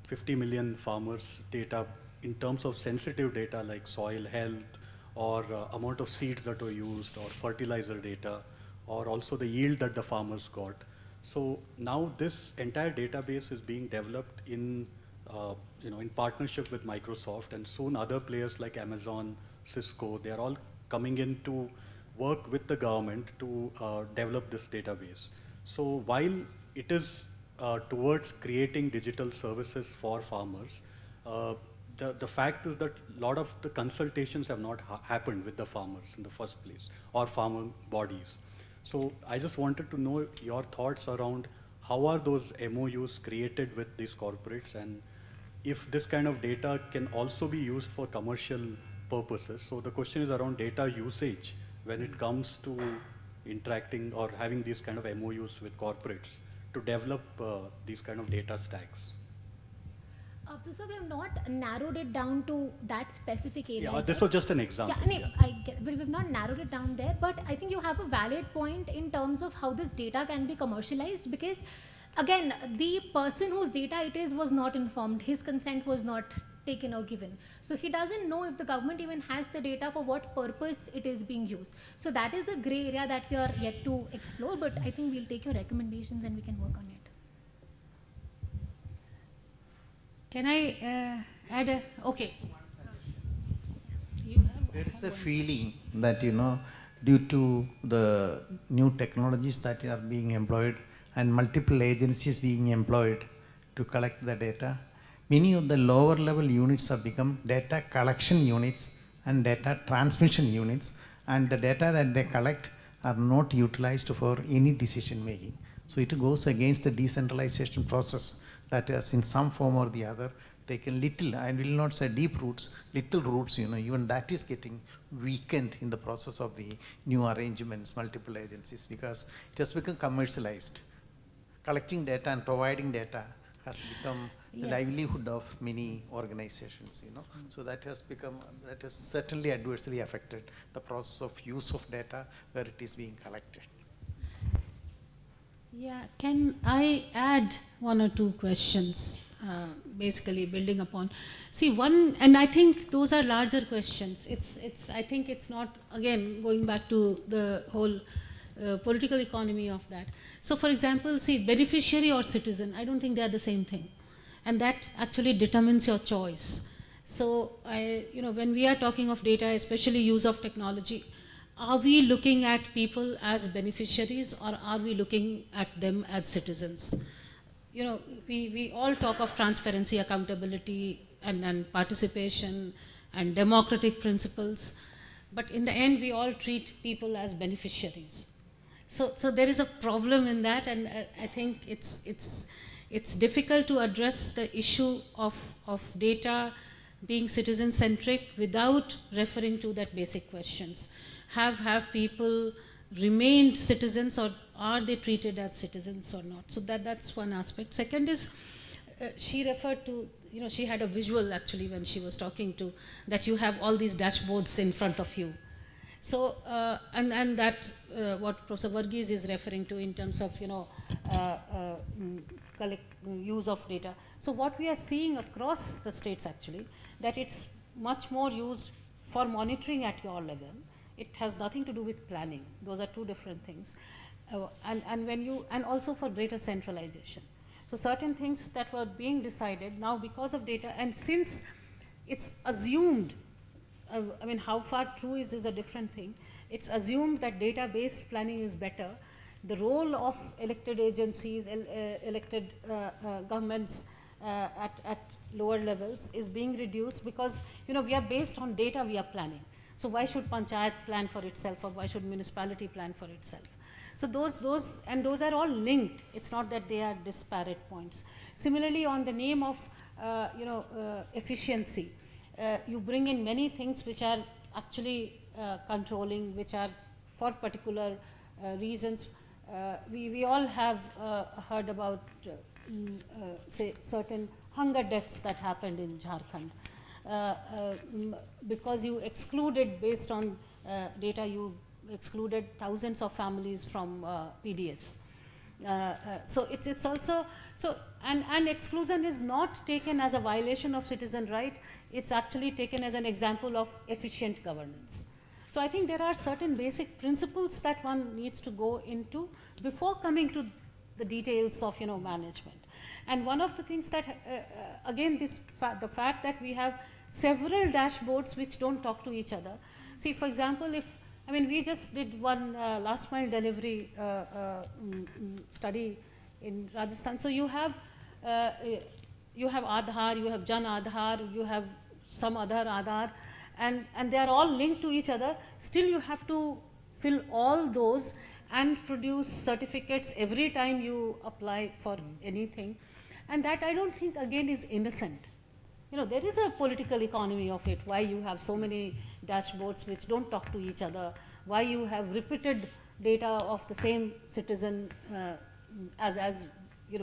50 million farmers data in terms of sensitive data like soil health or amount of seeds that were used or fertilizer data or also the yield that the farmers got. So now this entire database is being developed in in partnership with Microsoft, and soon other players like Amazon, Cisco, they are all coming in to work with the government to develop this database. So while it is towards creating digital services for farmers, the fact is that a lot of the consultations have not happened with the farmers in the first place or farmer bodies. So I just wanted to know your thoughts around how are those MOUs created with these corporates, and if this kind of data can also be used for commercial purposes. So the question is around data usage when it comes to interacting or having these kind of MOUs with corporates to develop these kind of data stacks. So we have not narrowed it down to that specific area. Yeah, this was just an example. Yeah, I get, but we've not narrowed it down there. But I think you have a valid point in terms of how this data can be commercialized, because again, the person whose data it is was not informed. His consent was not taken or given. So he doesn't know if the government even has the data for what purpose it is being used. So that is a gray area that we are yet to explore, but I think we'll take your recommendations and we can work on it. Can I add a, okay. There is a feeling that, due to the new technologies that are being employed and multiple agencies being employed to collect the data, many of the lower level units have become data collection units and data transmission units, and the data that they collect are not utilized for any decision making. So it goes against the decentralization process that has in some form or the other taken little, I will not say deep roots, little roots, even that is getting weakened in the process of the new arrangements, multiple agencies, because it has become commercialized. Collecting data and providing data has become the livelihood of many organizations, So that has certainly adversely affected the process of use of data where it is being collected. Yeah, can I add one or two questions, basically building upon? See, one, and I think those are larger questions. I think it's not, again, going back to the whole political economy of that. So for example, see, beneficiary or citizen, I don't think they are the same thing. And that actually determines your choice. So, when we are talking of data, especially use of technology, are we looking at people as beneficiaries or are we looking at them as citizens? we all talk of transparency, accountability, and participation and democratic principles, but in the end we all treat people as beneficiaries. So there is a problem in that, and I think it's difficult to address the issue of data being citizen-centric without referring to that basic questions. Have people remained citizens, or are they treated as citizens or not? So that's one aspect. Second is, she referred to, she had a visual actually when she was talking to, that you have all these dashboards in front of you. So, and that what Professor Varghese is referring to in terms of, use of data. So what we are seeing across the states actually, that it's much more used for monitoring at your level. It has nothing to do with planning. Those are two different things. And also for greater centralization. So certain things that were being decided now because of data, and since it's assumed, I mean, how far true is a different thing. It's assumed that data-based planning is better. The role of elected agencies, elected governments at lower levels is being reduced because, we are based on data we are planning. So why should Panchayat plan for itself, or why should municipality plan for itself? So those are all linked. It's not that they are disparate points. Similarly, on the name of, efficiency, you bring in many things which are actually controlling, which are for particular reasons. We all have heard about, say, certain hunger deaths that happened in Jharkhand. Because you excluded, based on data, you excluded thousands of families from PDS. So it's also, and exclusion is not taken as a violation of citizen right, it's actually taken as an example of efficient governance. So I think there are certain basic principles that one needs to go into before coming to the details of, management. And one of the things that, again, the fact that we have several dashboards which don't talk to each other. See, for example, we just did one last mile delivery study in Rajasthan. So you have Aadhaar, you have Jan Aadhaar, you have some other Aadhaar, and they are all linked to each other. Still you have to fill all those and produce certificates every time you apply for anything. And that, I don't think, again, is innocent. There is a political economy of it, why you have so many dashboards which don't talk to each other, why you have repeated data of the same citizen, as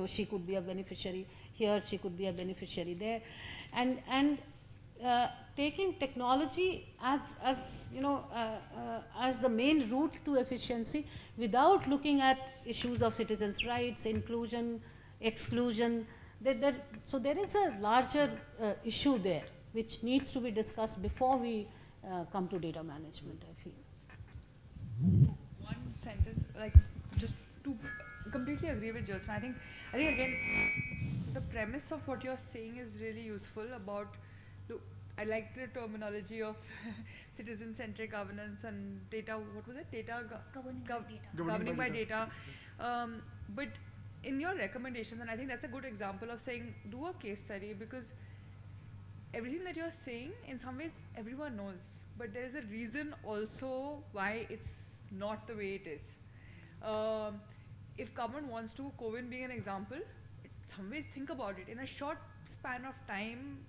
she could be a beneficiary here, she could be a beneficiary there. And taking technology as the main route to efficiency without looking at issues of citizens' rights, inclusion, exclusion. So there is a larger issue there which needs to be discussed before we come to data management, I feel. One sentence, just to completely agree with Jyotsna. I think again, the premise of what you're saying is really useful about, I like the terminology of citizen-centric governance and data, what was it? Governing by data. But in your recommendations, and I think that's a good example of saying, do a case study, because everything that you're saying, in some ways, everyone knows. But there is a reason also why it's not the way it is. If government wants to, COVID being an example, in some ways think about it. In a short span of time,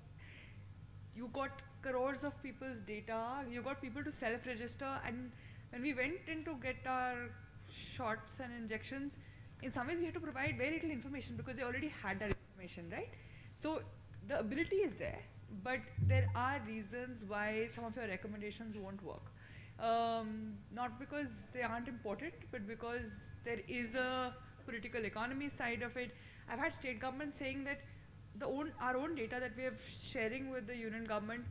you got crores of people's data, you got people to self-register, and when we went in to get our shots and injections, in some ways we had to provide very little information because they already had that information, right? So the ability is there, but there are reasons why some of your recommendations won't work. Not because they aren't important, but because there is a political economy side of it. I've had state governments saying that our own data that we are sharing with the union government,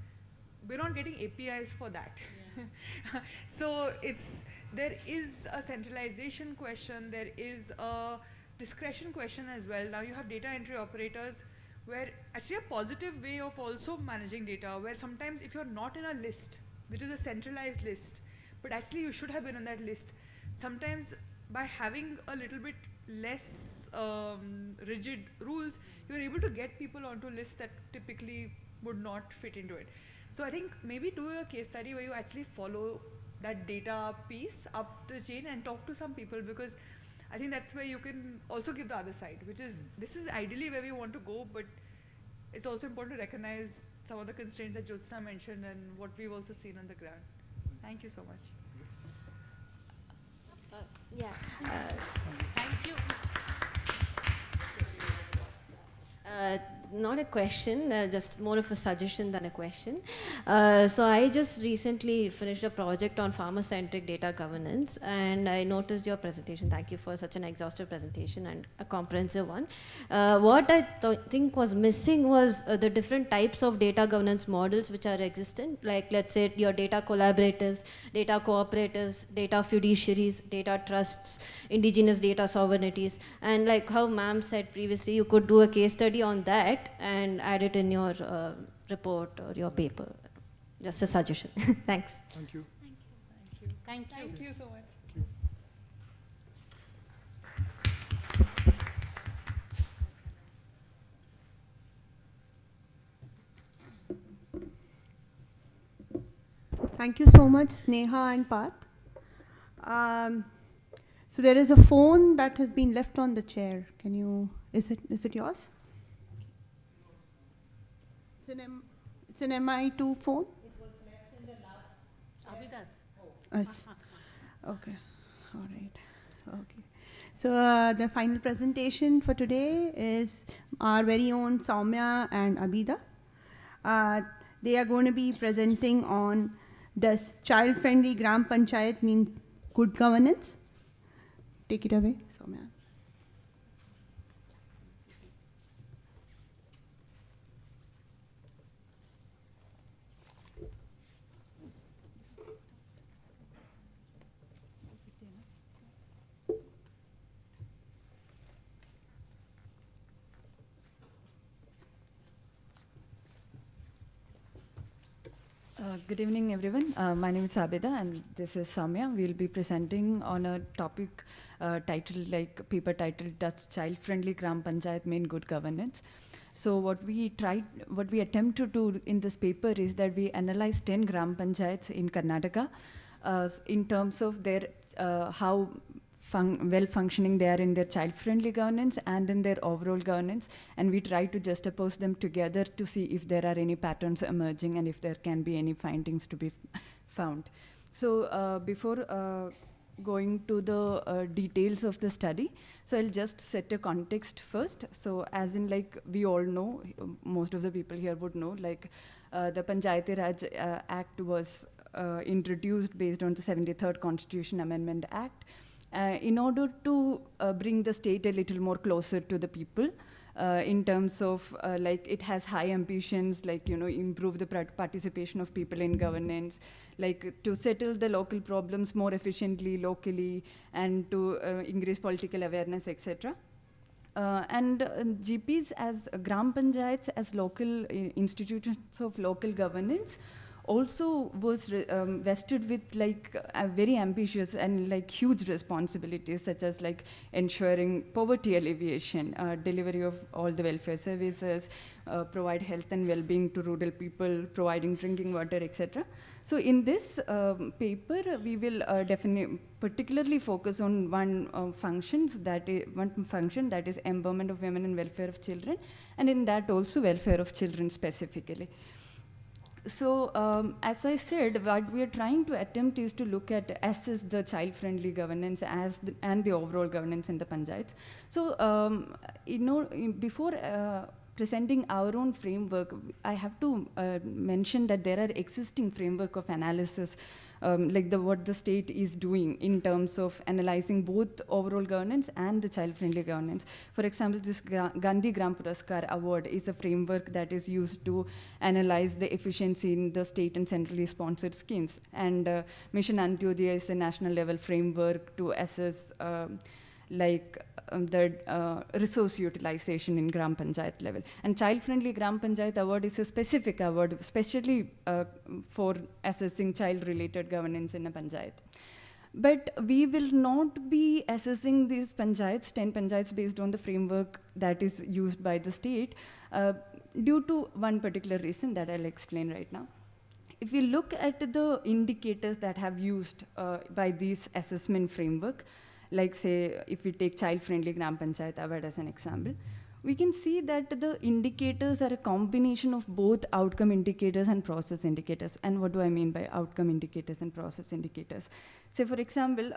we're not getting APIs for that. Yeah. So there is a centralization question, there is a discretion question as well. Now you have data entry operators where actually a positive way of also managing data, where sometimes if you're not in a list, which is a centralized list, but actually you should have been on that list, sometimes by having a little bit less rigid rules, you're able to get people onto lists that typically would not fit into it. So I think maybe do a case study where you actually follow that data piece up the chain and talk to some people, because I think that's where you can also give the other side, which is, this is ideally where we want to go, but it's also important to recognize some of the constraints that Jyotsna mentioned and what we've also seen on the ground. Thank you so much. Thank you. Not a question, just more of a suggestion than a question. So I just recently finished a project on farmer-centric data governance, and I noticed your presentation. Thank you for such an exhaustive presentation and a comprehensive one. What I think was missing was the different types of data governance models which are existent, like let's say your data collaboratives, data cooperatives, data fiduciaries, data trusts, indigenous data sovereignties, and like how ma'am said previously, you could do a case study on that and add it in your report or your paper. Just a suggestion. Thanks. Thank you. Thank you. Thank you so much. Thank you so much, Sneha and Parth. So there is a phone that has been left on the chair. Can you, is it yours? It's an MI2 phone? It was left in the last Abida's. Okay, all right. Okay. So the final presentation for today is our very own Sowmya and Abida. They are going to be presenting on, does child-friendly Gram Panchayat mean good governance? Take it away, Sowmya. Good evening, everyone. My name is Abida, and this is Sowmya. We'll be presenting on a topic paper titled, Does Child-Friendly Gram Panchayat Mean Good Governance? So what we attempt to do in this paper is that we analyze 10 Gram Panchayats in Karnataka in terms of their how well-functioning they are in their child-friendly governance and in their overall governance, and we try to juxtapose them together to see if there are any patterns emerging and if there can be any findings to be found. So before going to the details of the study, so I'll just set a context first. So as in, like, we all know, most of the people here would know, like the Panchayati Raj Act was introduced based on the 73rd Constitution Amendment Act. In order to bring the state a little more closer to the people, in terms of like it has high ambitions, like, you know, improve the participation of people in governance, like to settle the local problems more efficiently locally, and to increase political awareness, etc. And GPs as Gram Panchayats as local institutions of local governance also was vested with like very ambitious and like huge responsibilities, such as like ensuring poverty alleviation, delivery of all the welfare services, provide health and well-being to rural people, providing drinking water, etc. So in this paper, we will definitely particularly focus on one function that is empowerment of women and welfare of children, and in that also welfare of children specifically. So as I said, what we are trying to attempt is to look at, assess the child-friendly governance and the overall governance in the panchayats. So before presenting our own framework, I have to mention that there are existing framework of analysis, like what the state is doing in terms of analyzing both overall governance and the child-friendly governance. For example, this Gandhi Gram Puraskar Award is a framework that is used to analyze the efficiency in the state and centrally sponsored schemes. And Mission Antyodaya is a national level framework to assess the resource utilization in Gram Panchayat level. And Child-Friendly Gram Panchayat Award is a specific award, especially for assessing child-related governance in a panchayat. But we will not be assessing these panchayats, 10 panchayats, based on the framework that is used by the state due to one particular reason that I'll explain right now. If you look at the indicators that have used by this assessment framework, like say, if we take child-friendly Gram Panchayat Award as an example, we can see that the indicators are a combination of both outcome indicators and process indicators. And what do I mean by outcome indicators and process indicators? Say, for example,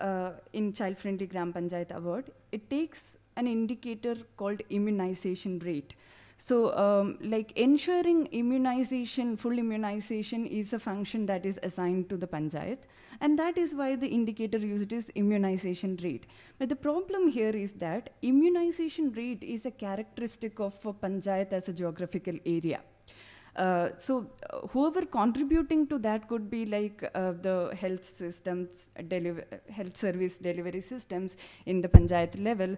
in child-friendly Gram Panchayat Award, it takes an indicator called immunization rate. So like ensuring immunization, full immunization is a function that is assigned to the panchayat, and that is why the indicator used is immunization rate. But the problem here is that immunization rate is a characteristic of a panchayat as a geographical area. So whoever contributing to that could be like the health systems, health service delivery systems in the panchayat level,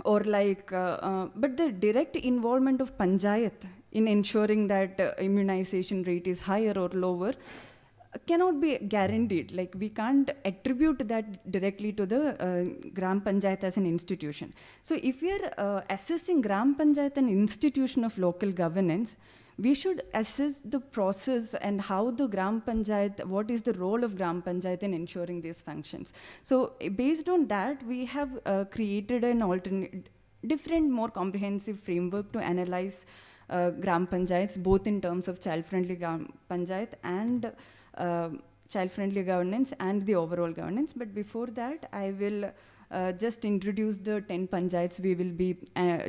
or like, but the direct involvement of panchayat in ensuring that immunization rate is higher or lower cannot be guaranteed. Like, we can't attribute that directly to the Gram Panchayat as an institution. So if we are assessing Gram Panchayat an institution of local governance, we should assess the process and how the Gram Panchayat, what is the role of Gram Panchayat in ensuring these functions. So based on that, we have created an alternate, different, more comprehensive framework to analyze Gram Panchayats, both in terms of child-friendly Gram Panchayat and child-friendly governance and the overall governance. But before that, I will just introduce the 10 panchayats we will be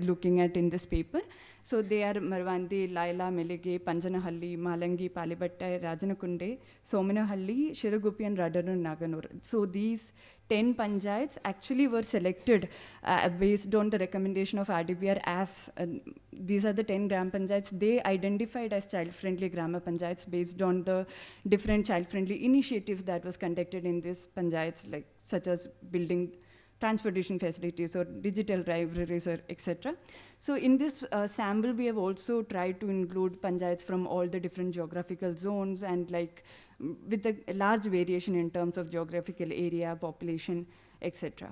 looking at in this paper. So they are Marwandi, Laila, Melige, Panjanahalli, Malangi, Palibattai, Rajanakunde, Somanahalli, Shiragupi and Radaru Naganur. So these 10 panchayats actually were selected based on the recommendation of RDBR as these are the 10 Gram Panchayats they identified as child-friendly Gram Panchayats based on the different child-friendly initiatives that was conducted in these panchayats, like such as building transportation facilities or digital libraries or etc. So in this sample, we have also tried to include panchayats from all the different geographical zones and like with a large variation in terms of geographical area, population, etc.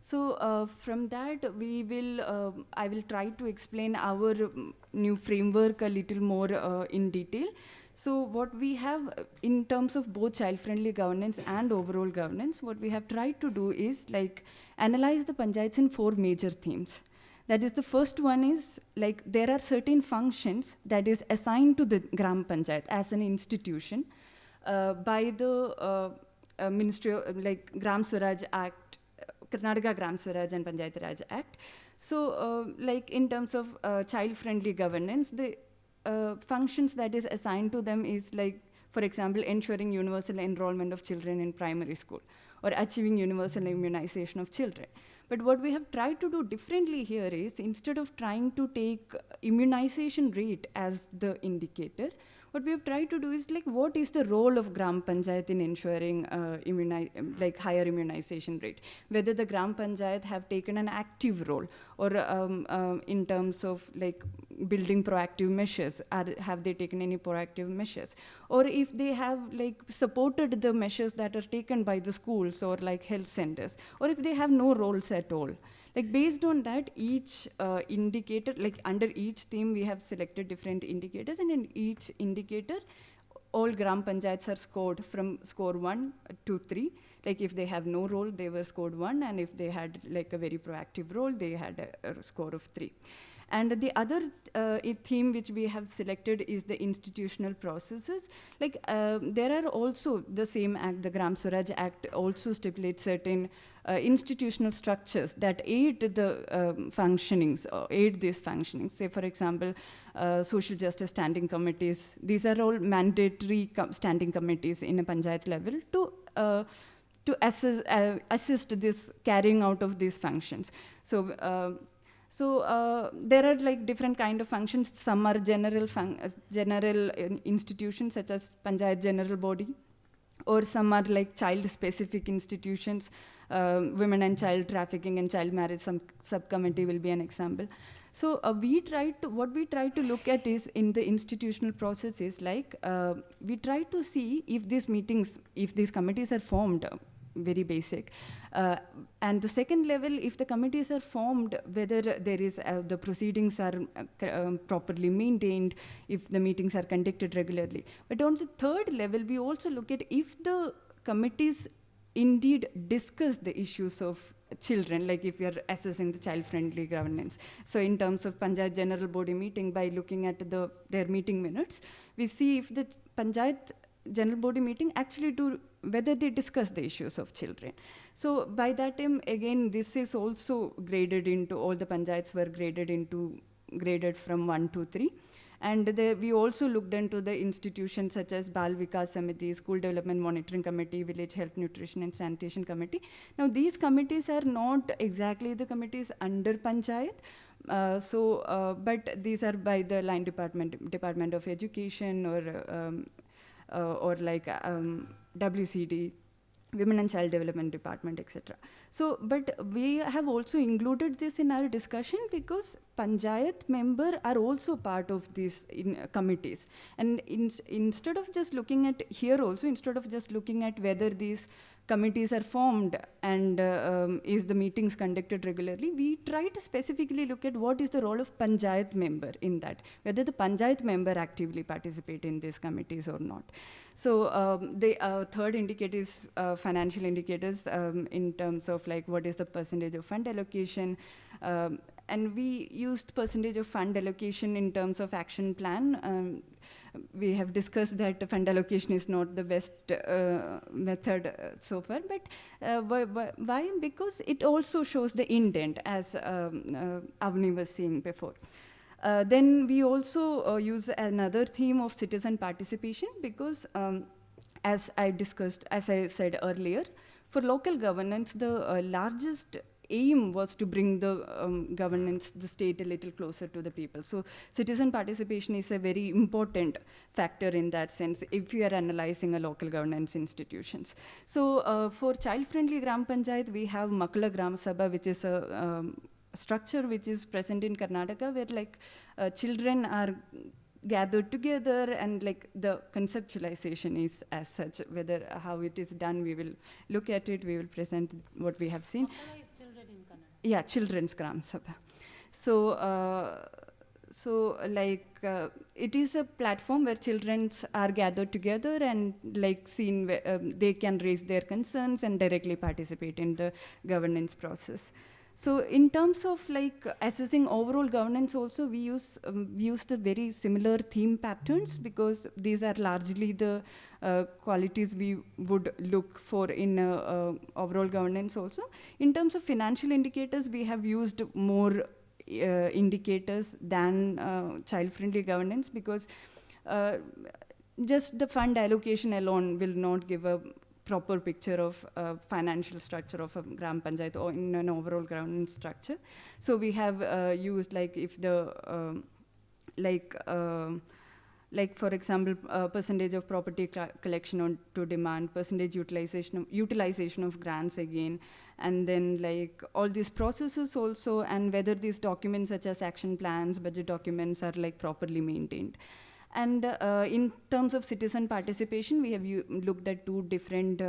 So from that, we will, I will try to explain our new framework a little more in detail. So what we have in terms of both child-friendly governance and overall governance, what we have tried to do is like analyze the panchayats in 4 major themes. That is, the first one is like there are certain functions that is assigned to the Gram Panchayat as an institution by the Ministry of like Gram Swaraj Act, Karnataka Gram Swaraj and Panchayat Raj Act. So like in terms of child-friendly governance, the functions that is assigned to them is like, for example, ensuring universal enrollment of children in primary school or achieving universal immunization of children. But what we have tried to do differently here is instead of trying to take immunization rate as the indicator, what we have tried to do is like what is the role of Gram Panchayat in ensuring like higher immunization rate? Whether the Gram Panchayat have taken an active role or in terms of like building proactive measures, have they taken any proactive measures? Or if they have like supported the measures that are taken by the schools or like health centers, or if they have no roles at all. Like based on that, each indicator, like under each theme, we have selected different indicators, and in each indicator, all Gram Panchayats are scored from score 1 to 3. Like if they have no role, they were scored 1, and if they had like a very proactive role, they had a score of 3. And the other theme which we have selected is the institutional processes. Like there are also the same act, the Gram Swaraj Act also stipulates certain institutional structures that aid the functionings, or aid these functionings. Say for example, social justice standing committees. These are all mandatory standing committees in a panchayat level to assist this carrying out of these functions. So there are like different kind of functions. Some are general institutions such as Panchayat General Body, or some are like child-specific institutions. Women and child trafficking and child marriage subcommittee will be an example. So what we try to look at is in the institutional processes, like we try to see if these meetings, if these committees are formed, very basic. And the second level, if the committees are formed, whether there is the proceedings are properly maintained, if the meetings are conducted regularly. But on the third level, we also look at if the committees indeed discuss the issues of children, like if we are assessing the child-friendly governance. So in terms of Panchayat General Body meeting, by looking at their meeting minutes, we see if the Panchayat General Body meeting actually do whether they discuss the issues of children. So by that time, again, this is also graded into, all the panchayats were graded from 1 to 3. And we also looked into the institutions such as Bal Vikas Samiti, School Development Monitoring Committee, Village Health, Nutrition and Sanitation Committee. Now these committees are not exactly the committees under Panchayat, but these are by the line Department of Education or like WCD, Women and Child Development Department, etc. So, but we have also included this in our discussion because Panchayat member are also part of these committees. And instead of just looking at here also, instead of just looking at whether these committees are formed and is the meetings conducted regularly, we try to specifically look at what is the role of Panchayat member in that, whether the Panchayat member actively participate in these committees or not. So the third indicator is financial indicators in terms of like what is the percentage of fund allocation. And we used percentage of fund allocation in terms of action plan. We have discussed that fund allocation is not the best method so far, but why? Because it also shows the intent, as Avni was saying before. Then we also use another theme of citizen participation because as I said earlier, for local governance, the largest aim was to bring the governance, the state a little closer to the people. So citizen participation is a very important factor in that sense if you are analyzing a local governance institutions. So for child-friendly Gram Panchayat, we have Makala Gram Sabha, which is a structure which is present in Karnataka where like children are gathered together and like the conceptualization is as such. Whether how it is done, we will look at it, we will present what we have seen. Yeah, Children's Gram Sabha. So, it is a platform where children are gathered together and like seen they can raise their concerns and directly participate in the governance process. So in terms of like assessing overall governance also, we use the very similar theme patterns because these are largely the qualities we would look for in overall governance also. In terms of financial indicators, we have used more indicators than child-friendly governance because just the fund allocation alone will not give a proper picture of financial structure of a Gram Panchayat or in an overall governance structure. So we have used like if the like for example, percentage of property collection on to demand, percentage utilization of grants again, and then like all these processes also, and whether these documents such as action plans, budget documents are like properly maintained. And in terms of citizen participation, we have looked at two different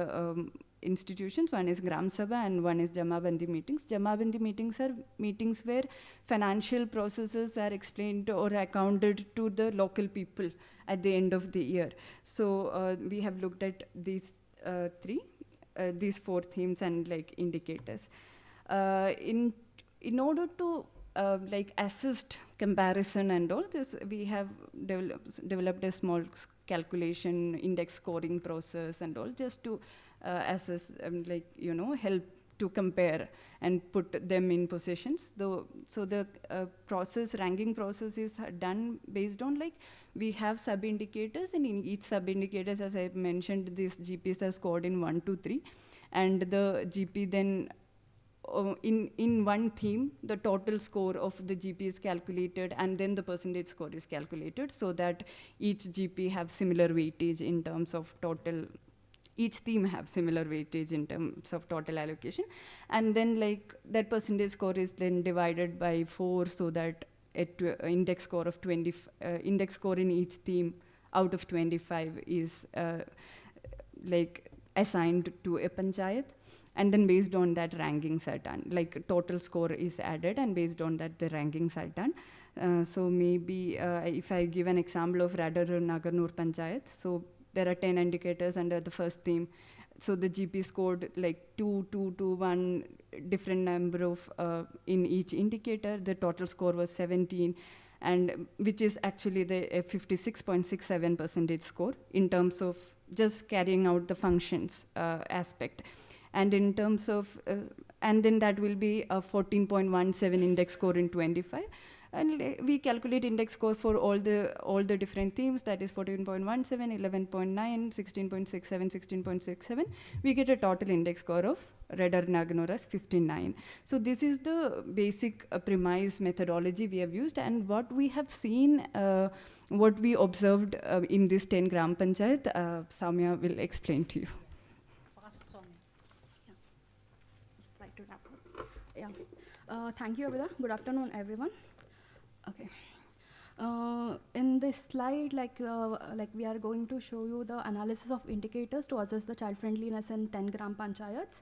institutions. One is Gram Sabha and one is Jamabandi meetings. Jamabandi meetings are meetings where financial processes are explained or accounted to the local people at the end of the year. So we have looked at these these four themes and like indicators. In order to like assist comparison and all this, we have developed a small calculation index scoring process and all just to assess like help to compare and put them in positions. So the ranking process is done based on like we have sub indicators, and in each sub indicators, as I mentioned, these GPs are scored in 1 to 3, and the GP then in one theme, the total score of the GP is calculated, and then the percentage score is calculated, so that each GP have similar weightage in terms of total. Each theme have similar weightage in terms of total allocation, and then like that percentage score is then divided by 4, so that index score of 20, index score in each theme out of 25 is like assigned to a panchayat, and then based on that rankings are done. Like total score is added, and based on that the rankings are done. So maybe if I give an example of Radar Nagarnoor Panchayat, so there are 10 indicators under the first theme. So the GP scored like 2, 2, 2, 1 different number of in each indicator. The total score was 17, and which is actually the 56.67% score in terms of just carrying out the functions aspect. And in terms of, and then that will be a 14.17 index score in 25. And we calculate index score for all the different themes, that is 14.17, 11.9, 16.67, 16.67. We get a total index score of Radar Nagarnoor as 59. So this is the basic premise methodology we have used, and what we have seen, what we observed in this 10 Gram Panchayat, Sowmya will explain to you. Fast, Sowmya. Yeah. Try to wrap up. Yeah. Thank you, Abida. Good afternoon, everyone. Okay. In this slide, like we are going to show you the analysis of indicators to assess the child friendliness in 10 Gram Panchayats.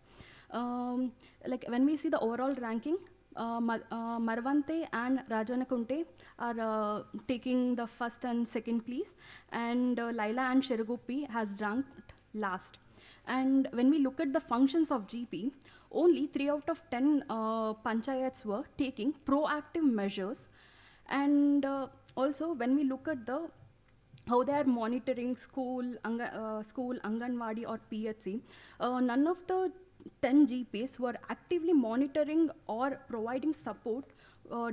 Like when we see the overall ranking, Marvante and Rajanakunte are taking the first and second place, and Laila and Sherugupi has ranked last. And when we look at the functions of GP, only 3 out of 10 panchayats were taking proactive measures. And also when we look at how they are monitoring school, Anganwadi or PHC, none of the 10 GPs were actively monitoring or providing support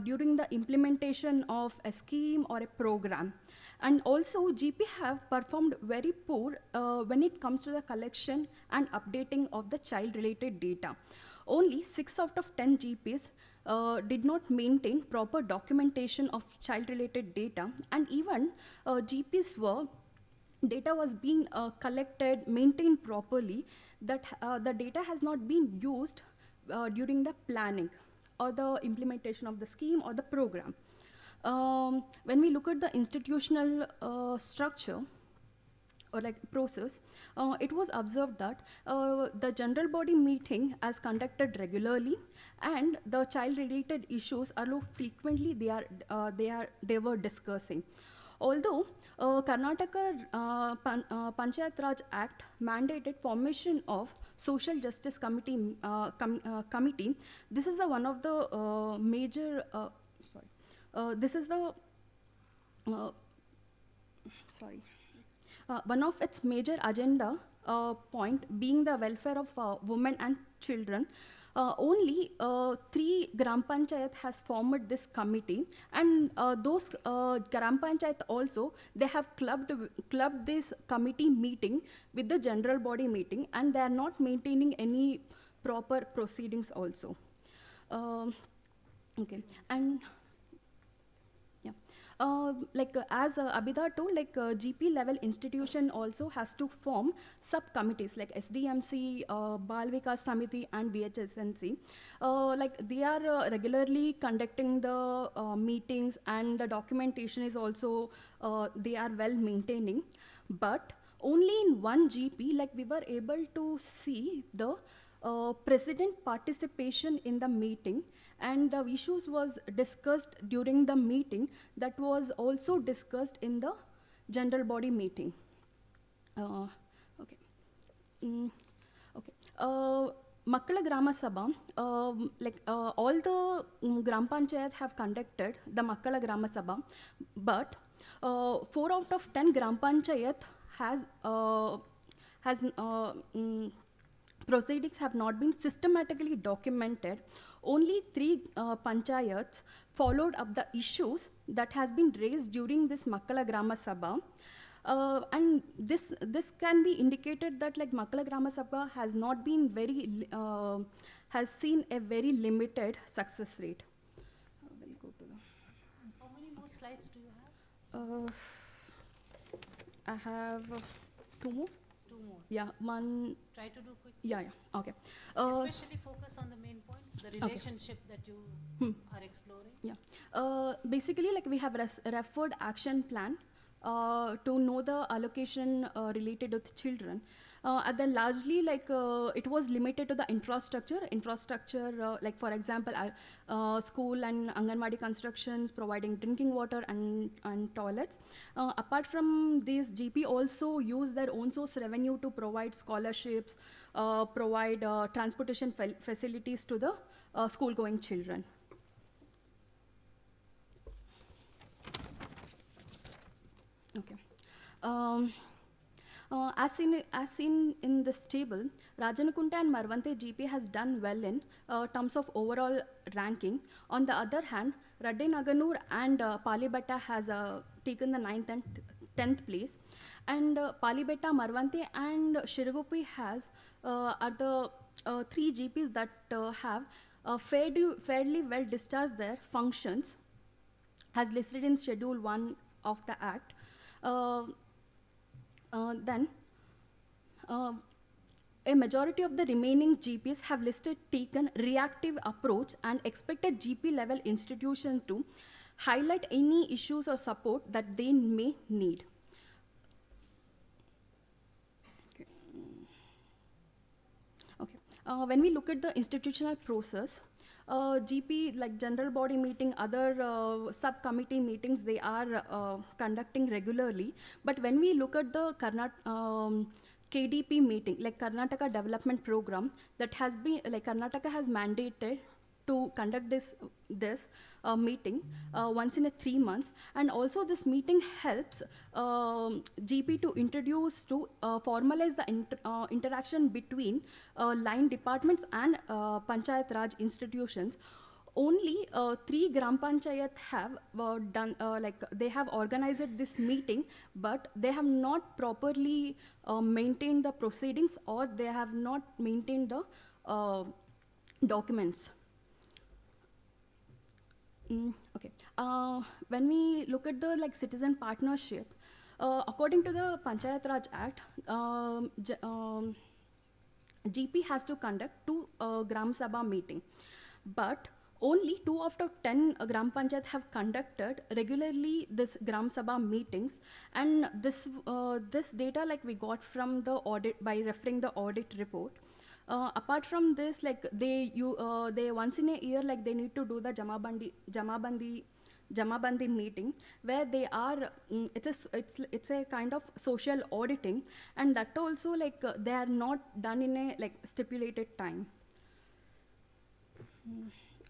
during the implementation of a scheme or a program. And also GP have performed very poor when it comes to the collection and updating of the child related data. Only 6 out of 10 GPs did not maintain proper documentation of child-related data, and even GPs data was being collected, maintained properly, that the data has not been used during the planning or the implementation of the scheme or the program. When we look at the institutional structure, or like process, it was observed that the general body meeting is conducted regularly, and the child related issues are frequently they were discussing. Although Karnataka Panchayat Raj Act mandated formation of social justice committee, committee, this is the one of the major this is the one of its major agenda point being the welfare of women and children. Only 3 Gram Panchayat has formed this committee, and those Gram Panchayat also, they have clubbed this committee meeting with the general body meeting, and they are not maintaining any proper proceedings also. Okay, and like as Abida told, like GP level institution also has to form subcommittees like SDMC, Bal Vikas Samiti and VHSNC. Like they are regularly conducting the meetings, and the documentation is also they are well maintaining. But only in one GP, like we were able to see the president participation in the meeting, and the issues was discussed during the meeting that was also discussed in the general body meeting. Okay. Okay. Makkala Grama Sabha, like all the Gram Panchayat have conducted the Makkala Grama Sabha, but 4 out of 10 Gram Panchayat has proceedings have not been systematically documented. Only 3 panchayats followed up the issues that has been raised during this Makkala Grama Sabha. And this can be indicated that like Makkala Grama Sabha has not been very, has seen a very limited success rate. We'll go to the How many more slides do you have? I have 2 more. 2 more. Yeah, one. Try to do quick. Yeah, okay. Especially focus on the main points, the relationship that you are exploring. Yeah. Basically, like we have referred action plan to know the allocation related with children. And then largely, like it was limited to the infrastructure, like for example, school and Anganwadi constructions, providing drinking water and toilets. Apart from these, GP also use their own source revenue to provide scholarships, provide transportation facilities to the school-going children. Okay. As seen in this table, Rajanakunta and Marvante GP has done well in terms of overall ranking. On the other hand, Radde Naganur and Palibetta has taken the 9th and 10th place. And Palibetta, Marvante and Shiragupi are the 3 GPs that have fairly well discharged their functions as listed in Schedule 1 of the Act. Then a majority of the remaining GPs have taken reactive approach and expected GP level institutions to highlight any issues or support that they may need. Okay. When we look at the institutional process, GP, like general body meeting, other subcommittee meetings, they are conducting regularly. But when we look at the KDP meeting, like Karnataka Development Program, that has been, like Karnataka has mandated to conduct this meeting once in 3 months. And also this meeting helps GP to introduce, to formalize the interaction between line departments and Panchayat Raj institutions. Only 3 Gram Panchayat have done, they have organized this meeting, but they have not properly maintained the proceedings, or they have not maintained the documents. Okay. When we look at the citizen partnership, according to the Panchayat Raj Act, GP has to conduct 2 Gram Sabha meeting, but only 2 out of 10 Gram Panchayat have conducted regularly this Gram Sabha meetings, and this data we got from the audit by referring the audit report. Apart from this, they once in a year, they need to do the Jamabandi meeting, where they are, it's a kind of social auditing, and that also they are not done in a stipulated time.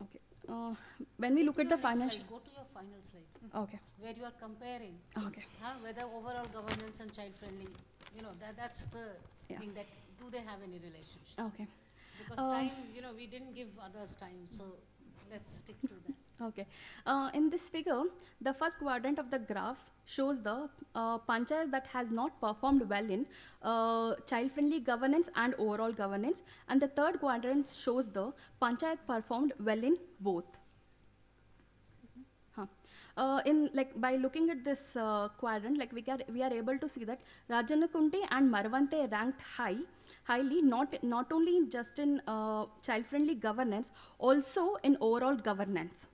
Okay. When we look at the financial, go to your final slide. Okay. Where you are comparing. Okay. Whether overall governance and child friendly, that's the thing, that do they have any relationship? Okay. Because time, we didn't give others time, so let's stick to that. Okay. In this figure, the first quadrant of the graph shows the panchayat that has not performed well in child-friendly governance and overall governance, and the third quadrant shows the panchayat performed well in both. By looking at this quadrant, we are able to see that Rajanakunte and Marvante ranked highly, not only just in child-friendly governance, also in overall governance.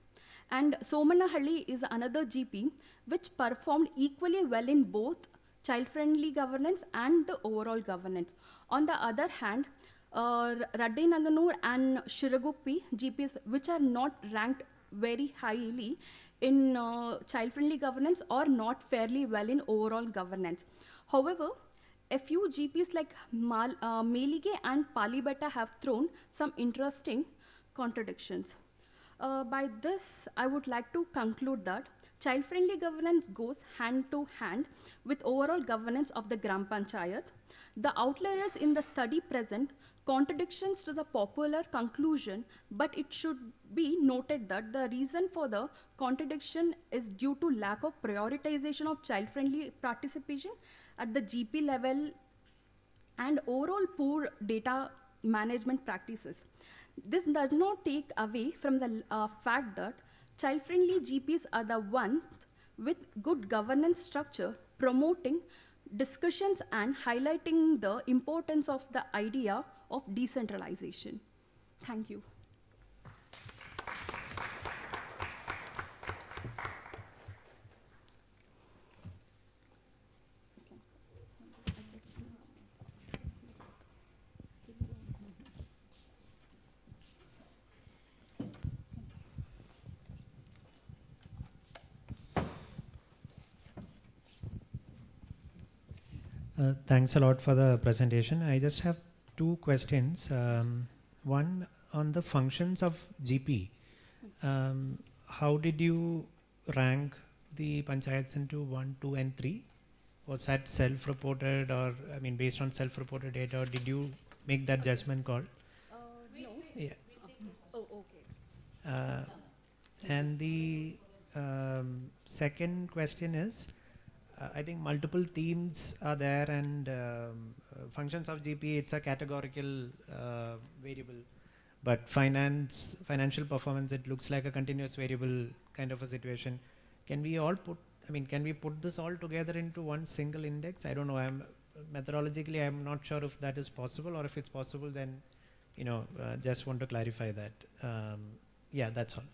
And Somanahalli is another GP which performed equally well in both child-friendly governance and the overall governance. On the other hand, Radde Naganur and Shiraguppi GPs, which are not ranked very highly in child-friendly governance or not fairly well in overall governance. However, a few GPs like Melige and Palibetta have thrown some interesting contradictions. By this, I would like to conclude that child-friendly governance goes hand to hand with overall governance of the Gram Panchayat. The outliers in the study present contradictions to the popular conclusion, but it should be noted that the reason for the contradiction is due to lack of prioritization of child-friendly participation at the GP level and overall poor data management practices. This does not take away from the fact that child-friendly GPs are the ones with good governance structure promoting discussions and highlighting the importance of the idea of decentralization. Thank you. Thanks a lot for the presentation. I just have two questions. One on the functions of GP. How did you rank the panchayats into 1, 2, and 3? Was that self-reported, or I mean based on self-reported data, or did you make that judgment call? No. Yeah. Oh, okay. And the second question is, I think multiple themes are there, and functions of GP, it's a categorical variable, but financial performance, it looks like a continuous variable kind of a situation. Can we put this all together into one single index? I don't know. Methodologically, I'm not sure if that is possible, or if it's possible, then just want to clarify that. Yeah, that's all.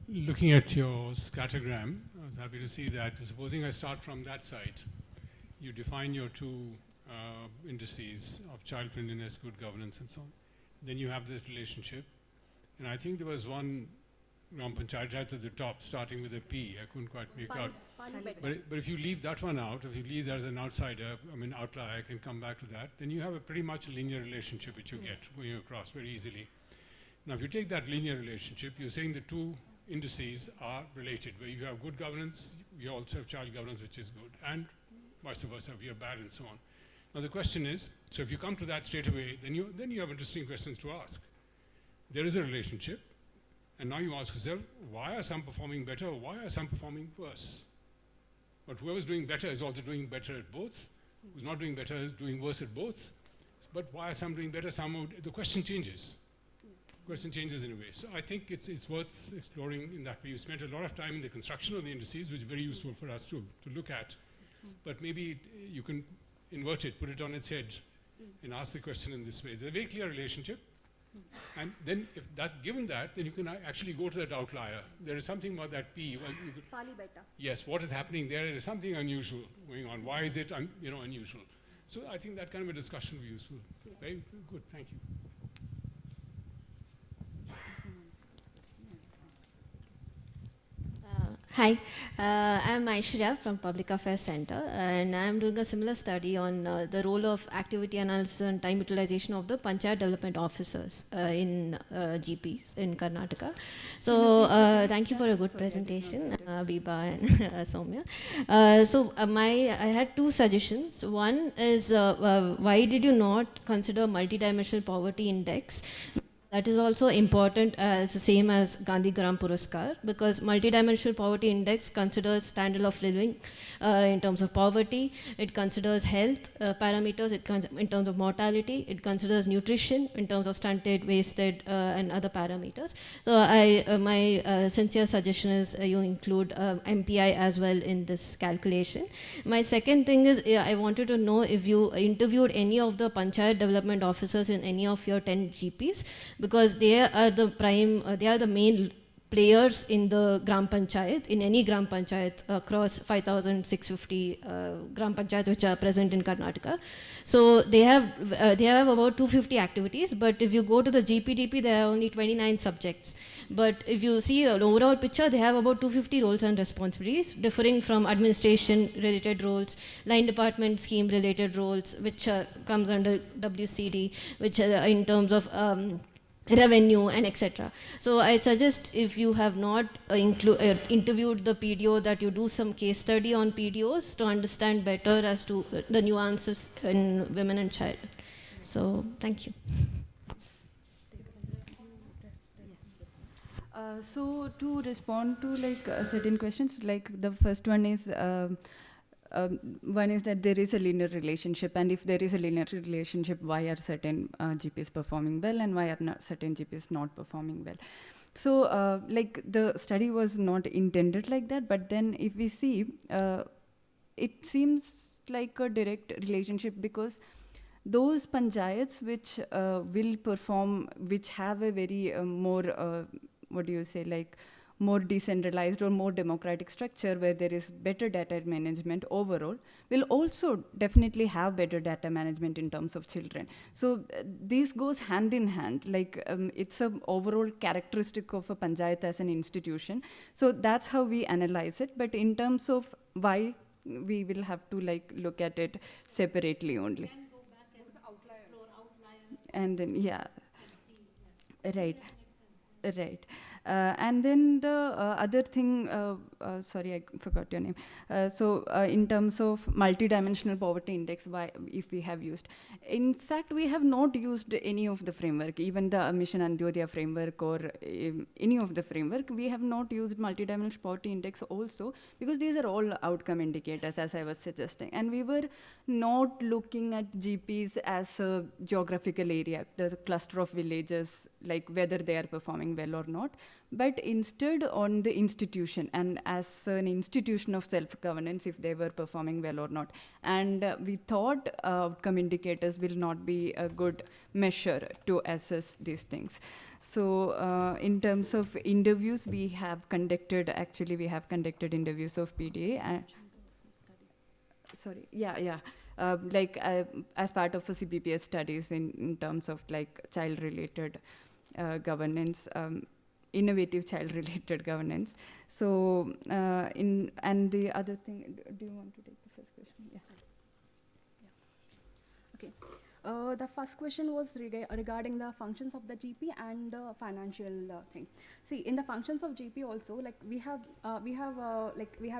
Looking at your scattergram, I was happy to see that. Supposing I start from that side, you define your two indices of child friendliness, good governance, and so on. Then you have this relationship. And I think there was one Gram Panchayat right at the top, starting with a P. I couldn't quite make out. But if you leave that one out, if you leave that as an outsider, outlier, I can come back to that, then you have a pretty much linear relationship which you get going across very easily. Now, if you take that linear relationship, you're saying the two indices are related. Where you have good governance, you also have child governance, which is good, and vice versa, if you're bad, and so on. Now, the question is, so if you come to that straight away, then you have interesting questions to ask. There is a relationship, and now you ask yourself, why are some performing better, or why are some performing worse? But whoever's doing better is also doing better at both. Who's not doing better is doing worse at both. But why are some doing better? The question changes. Question changes in a way. So I think it's worth exploring in that way. You spent a lot of time in the construction of the indices, which is very useful for us to look at. But maybe you can invert it, put it on its head, and ask the question in this way. There's a very clear relationship. And then given that, then you can actually go to that outlier. There is something about that P. Yes, what is happening there? There is something unusual going on. Why is it unusual? So I think that kind of a discussion will be useful. Yeah. Very good, thank you. Hi, I'm Aishwarya from Public Affairs Center, and I'm doing a similar study on the role of activity analysis and time utilization of the Panchayat development officers in GPs in Karnataka. So thank you for a good presentation, Abida and Sowmya. I had two suggestions. One is why did you not consider multidimensional poverty index? That is also important as the same as Gandhi Gram Puruskar, because multidimensional poverty index considers standard of living in terms of poverty, it considers health parameters in terms of mortality, it considers nutrition in terms of stunted, wasted and other parameters. So my sincere suggestion is you include MPI as well in this calculation. My second thing is I wanted to know if you interviewed any of the Panchayat development officers in any of your 10 GPs, because they are the main players in the Gram Panchayat, in any Gram Panchayat across 5,650 Gram Panchayats which are present in Karnataka. So they have about 250 activities, but if you go to the GPDP, there are only 29 subjects. But if you see an overall picture, they have about 250 roles and responsibilities, differing from administration-related roles, line department scheme-related roles, which comes under WCD, which in terms of revenue and etc. So I suggest if you have not interviewed the PDO, that you do some case study on PDOs to understand better as to the nuances in women and child. So thank you. So to respond to certain questions, the first one is that there is a linear relationship, and if there is a linear relationship, why are certain GPs performing well and why are certain GPs not performing well? So like the study was not intended like that, but then if we see, it seems like a direct relationship, because those panchayats which will perform, which have a very more, what do you say, like more decentralized or more democratic structure where there is better data management overall, will also definitely have better data management in terms of children. So this goes hand in hand, like it's a overall characteristic of a panchayat as an institution. So that's how we analyze it, but in terms of why, we will have to like look at it separately only. And then, yeah, right, right. And then the other thing, sorry, I forgot your name. In terms of multidimensional poverty index, why, if we have used, in fact, we have not used any of the framework, even the Mission Antyodaya framework or any of the framework. We have not used multidimensional poverty index also, because these are all outcome indicators, as I was suggesting. And we were not looking at GPs as a geographical area, there's a cluster of villages, like whether they are performing well or not, but instead on the institution, and as an institution of self-governance, if they were performing well or not. And we thought outcome indicators will not be a good measure to assess these things. So in terms of interviews, we have conducted interviews of PDA. As part of a CBPS studies in terms of like child-related governance, innovative child-related governance. So, and the other thing, do you want to take the first question? Yeah. Okay. The first question was regarding the functions of the GP and the financial thing. See, in the functions of GP also, like we have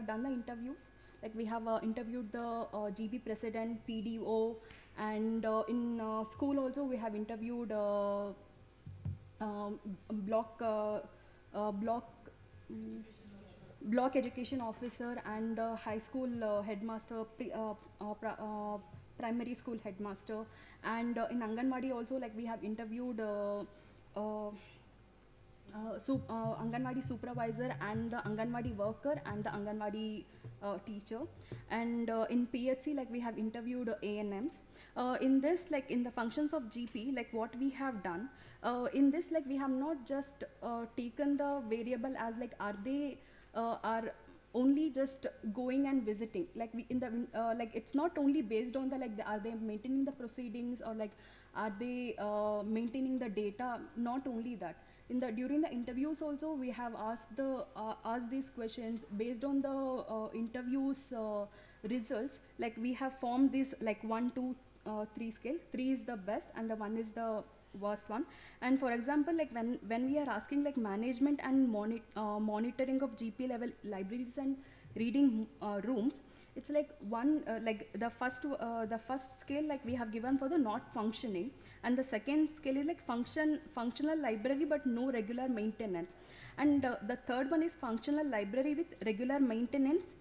done the interviews. Like we have interviewed the GP president, PDO, and in school also we have interviewed block education officer and the high school headmaster, primary school headmaster, and in Anganwadi also, like we have interviewed Anganwadi supervisor and the Anganwadi worker and the Anganwadi teacher, and in PHC, like we have interviewed ANMs. In this, like in the functions of GP, like what we have done, in this, like we have not just taken the variable as like are they are only just going and visiting, like we in the like it's not only based on the like are they maintaining the proceedings, or like are they maintaining the data. Not only that, during the interviews also we have asked these questions based on the interviews results. Like we have formed this like 1, 2, 3 scale. 3 is the best and the 1 is the worst one. And for example, like when we are asking like management and monitoring of GP level libraries and reading rooms, it's like one like the first scale like we have given for the not functioning, and the second scale is like functional library but no regular maintenance, and the third one is functional library with regular maintenance,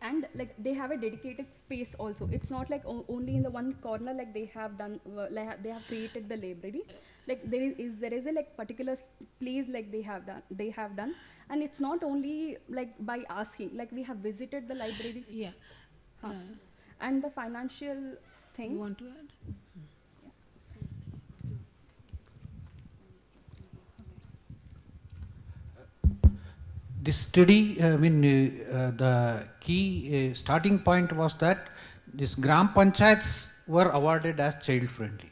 and like they have a dedicated space also. It's not like only in the one corner like they have done they have created the library. Like there is a like particular place like they have done, and it's not only like by asking, like we have visited the libraries. Yeah. And the financial thing. You want to add? This study, the key starting point was that this Gram Panchayats were awarded as child friendly.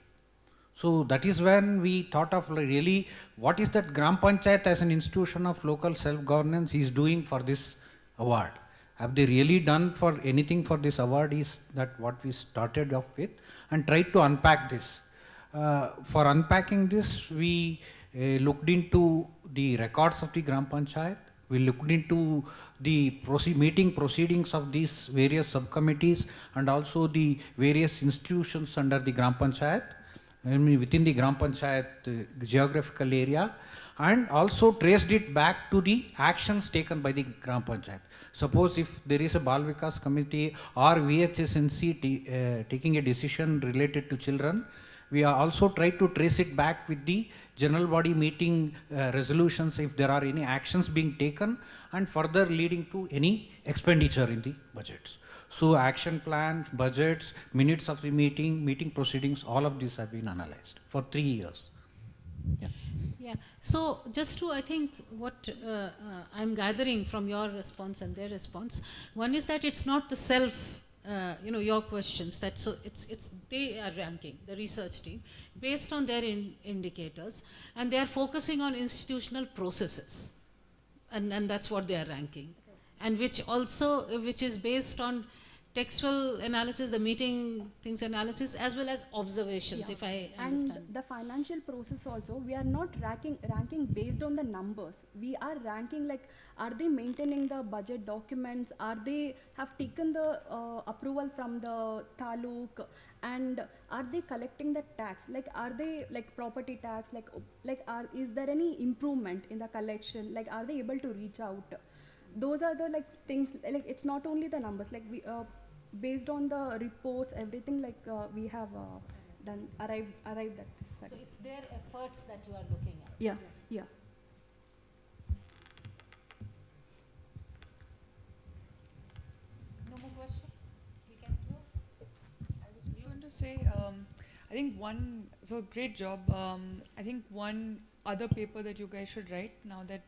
So that is when we thought of like really what is that Gram Panchayat as an institution of local self-governance is doing for this award. Have they really done for anything for this award? Is that what we started off with and tried to unpack this. For unpacking this, we looked into the records of the Gram Panchayat. We looked into the meeting proceedings of these various subcommittees and also the various institutions under the Gram Panchayat, within the Gram Panchayat geographical area, and also traced it back to the actions taken by the Gram Panchayat. Suppose if there is a Bal Vikas committee or VHSNC taking a decision related to children, we are also try to trace it back with the general body meeting resolutions if there are any actions being taken, and further leading to any expenditure in the budgets. So action plan, budgets, minutes of the meeting, meeting proceedings, all of these have been analyzed for 3 years. Yeah. Yeah. So just to, I think, what I'm gathering from your response and their response, one is that it's not the self, your questions, that so it's they are ranking, the research team, based on their indicators, and they are focusing on institutional processes, and that's what they are ranking, and which is based on textual analysis, the meeting things analysis, as well as observations, if I understand. And the financial process also, we are not ranking based on the numbers. We are ranking like, are they maintaining the budget documents? Are they have taken the approval from the taluk? And are they collecting the tax? Like, are they like property tax? Is there any improvement in the collection? Like, are they able to reach out? Those are the like things. Like, it's not only the numbers. Like we. Based on the reports, everything we have arrived at this study. So it's their efforts that you are looking at. Yeah, yeah. No more question? We can go. I was just going to say, I think great job. I think one other paper that you guys should write, now that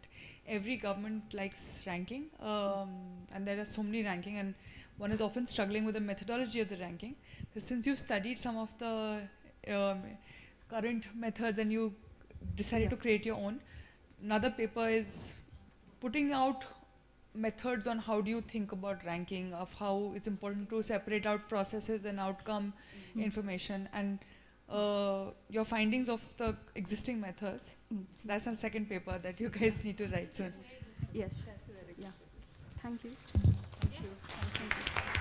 every government likes ranking, and there are so many ranking, and one is often struggling with the methodology of the ranking. So since you've studied some of the current methods and you decided to create your own, another paper is putting out methods on how do you think about ranking, of how it's important to separate out processes and outcome information, and your findings of the existing methods. So that's a second paper that you guys need to write soon. Yes. Yeah. Thank you. Thank you.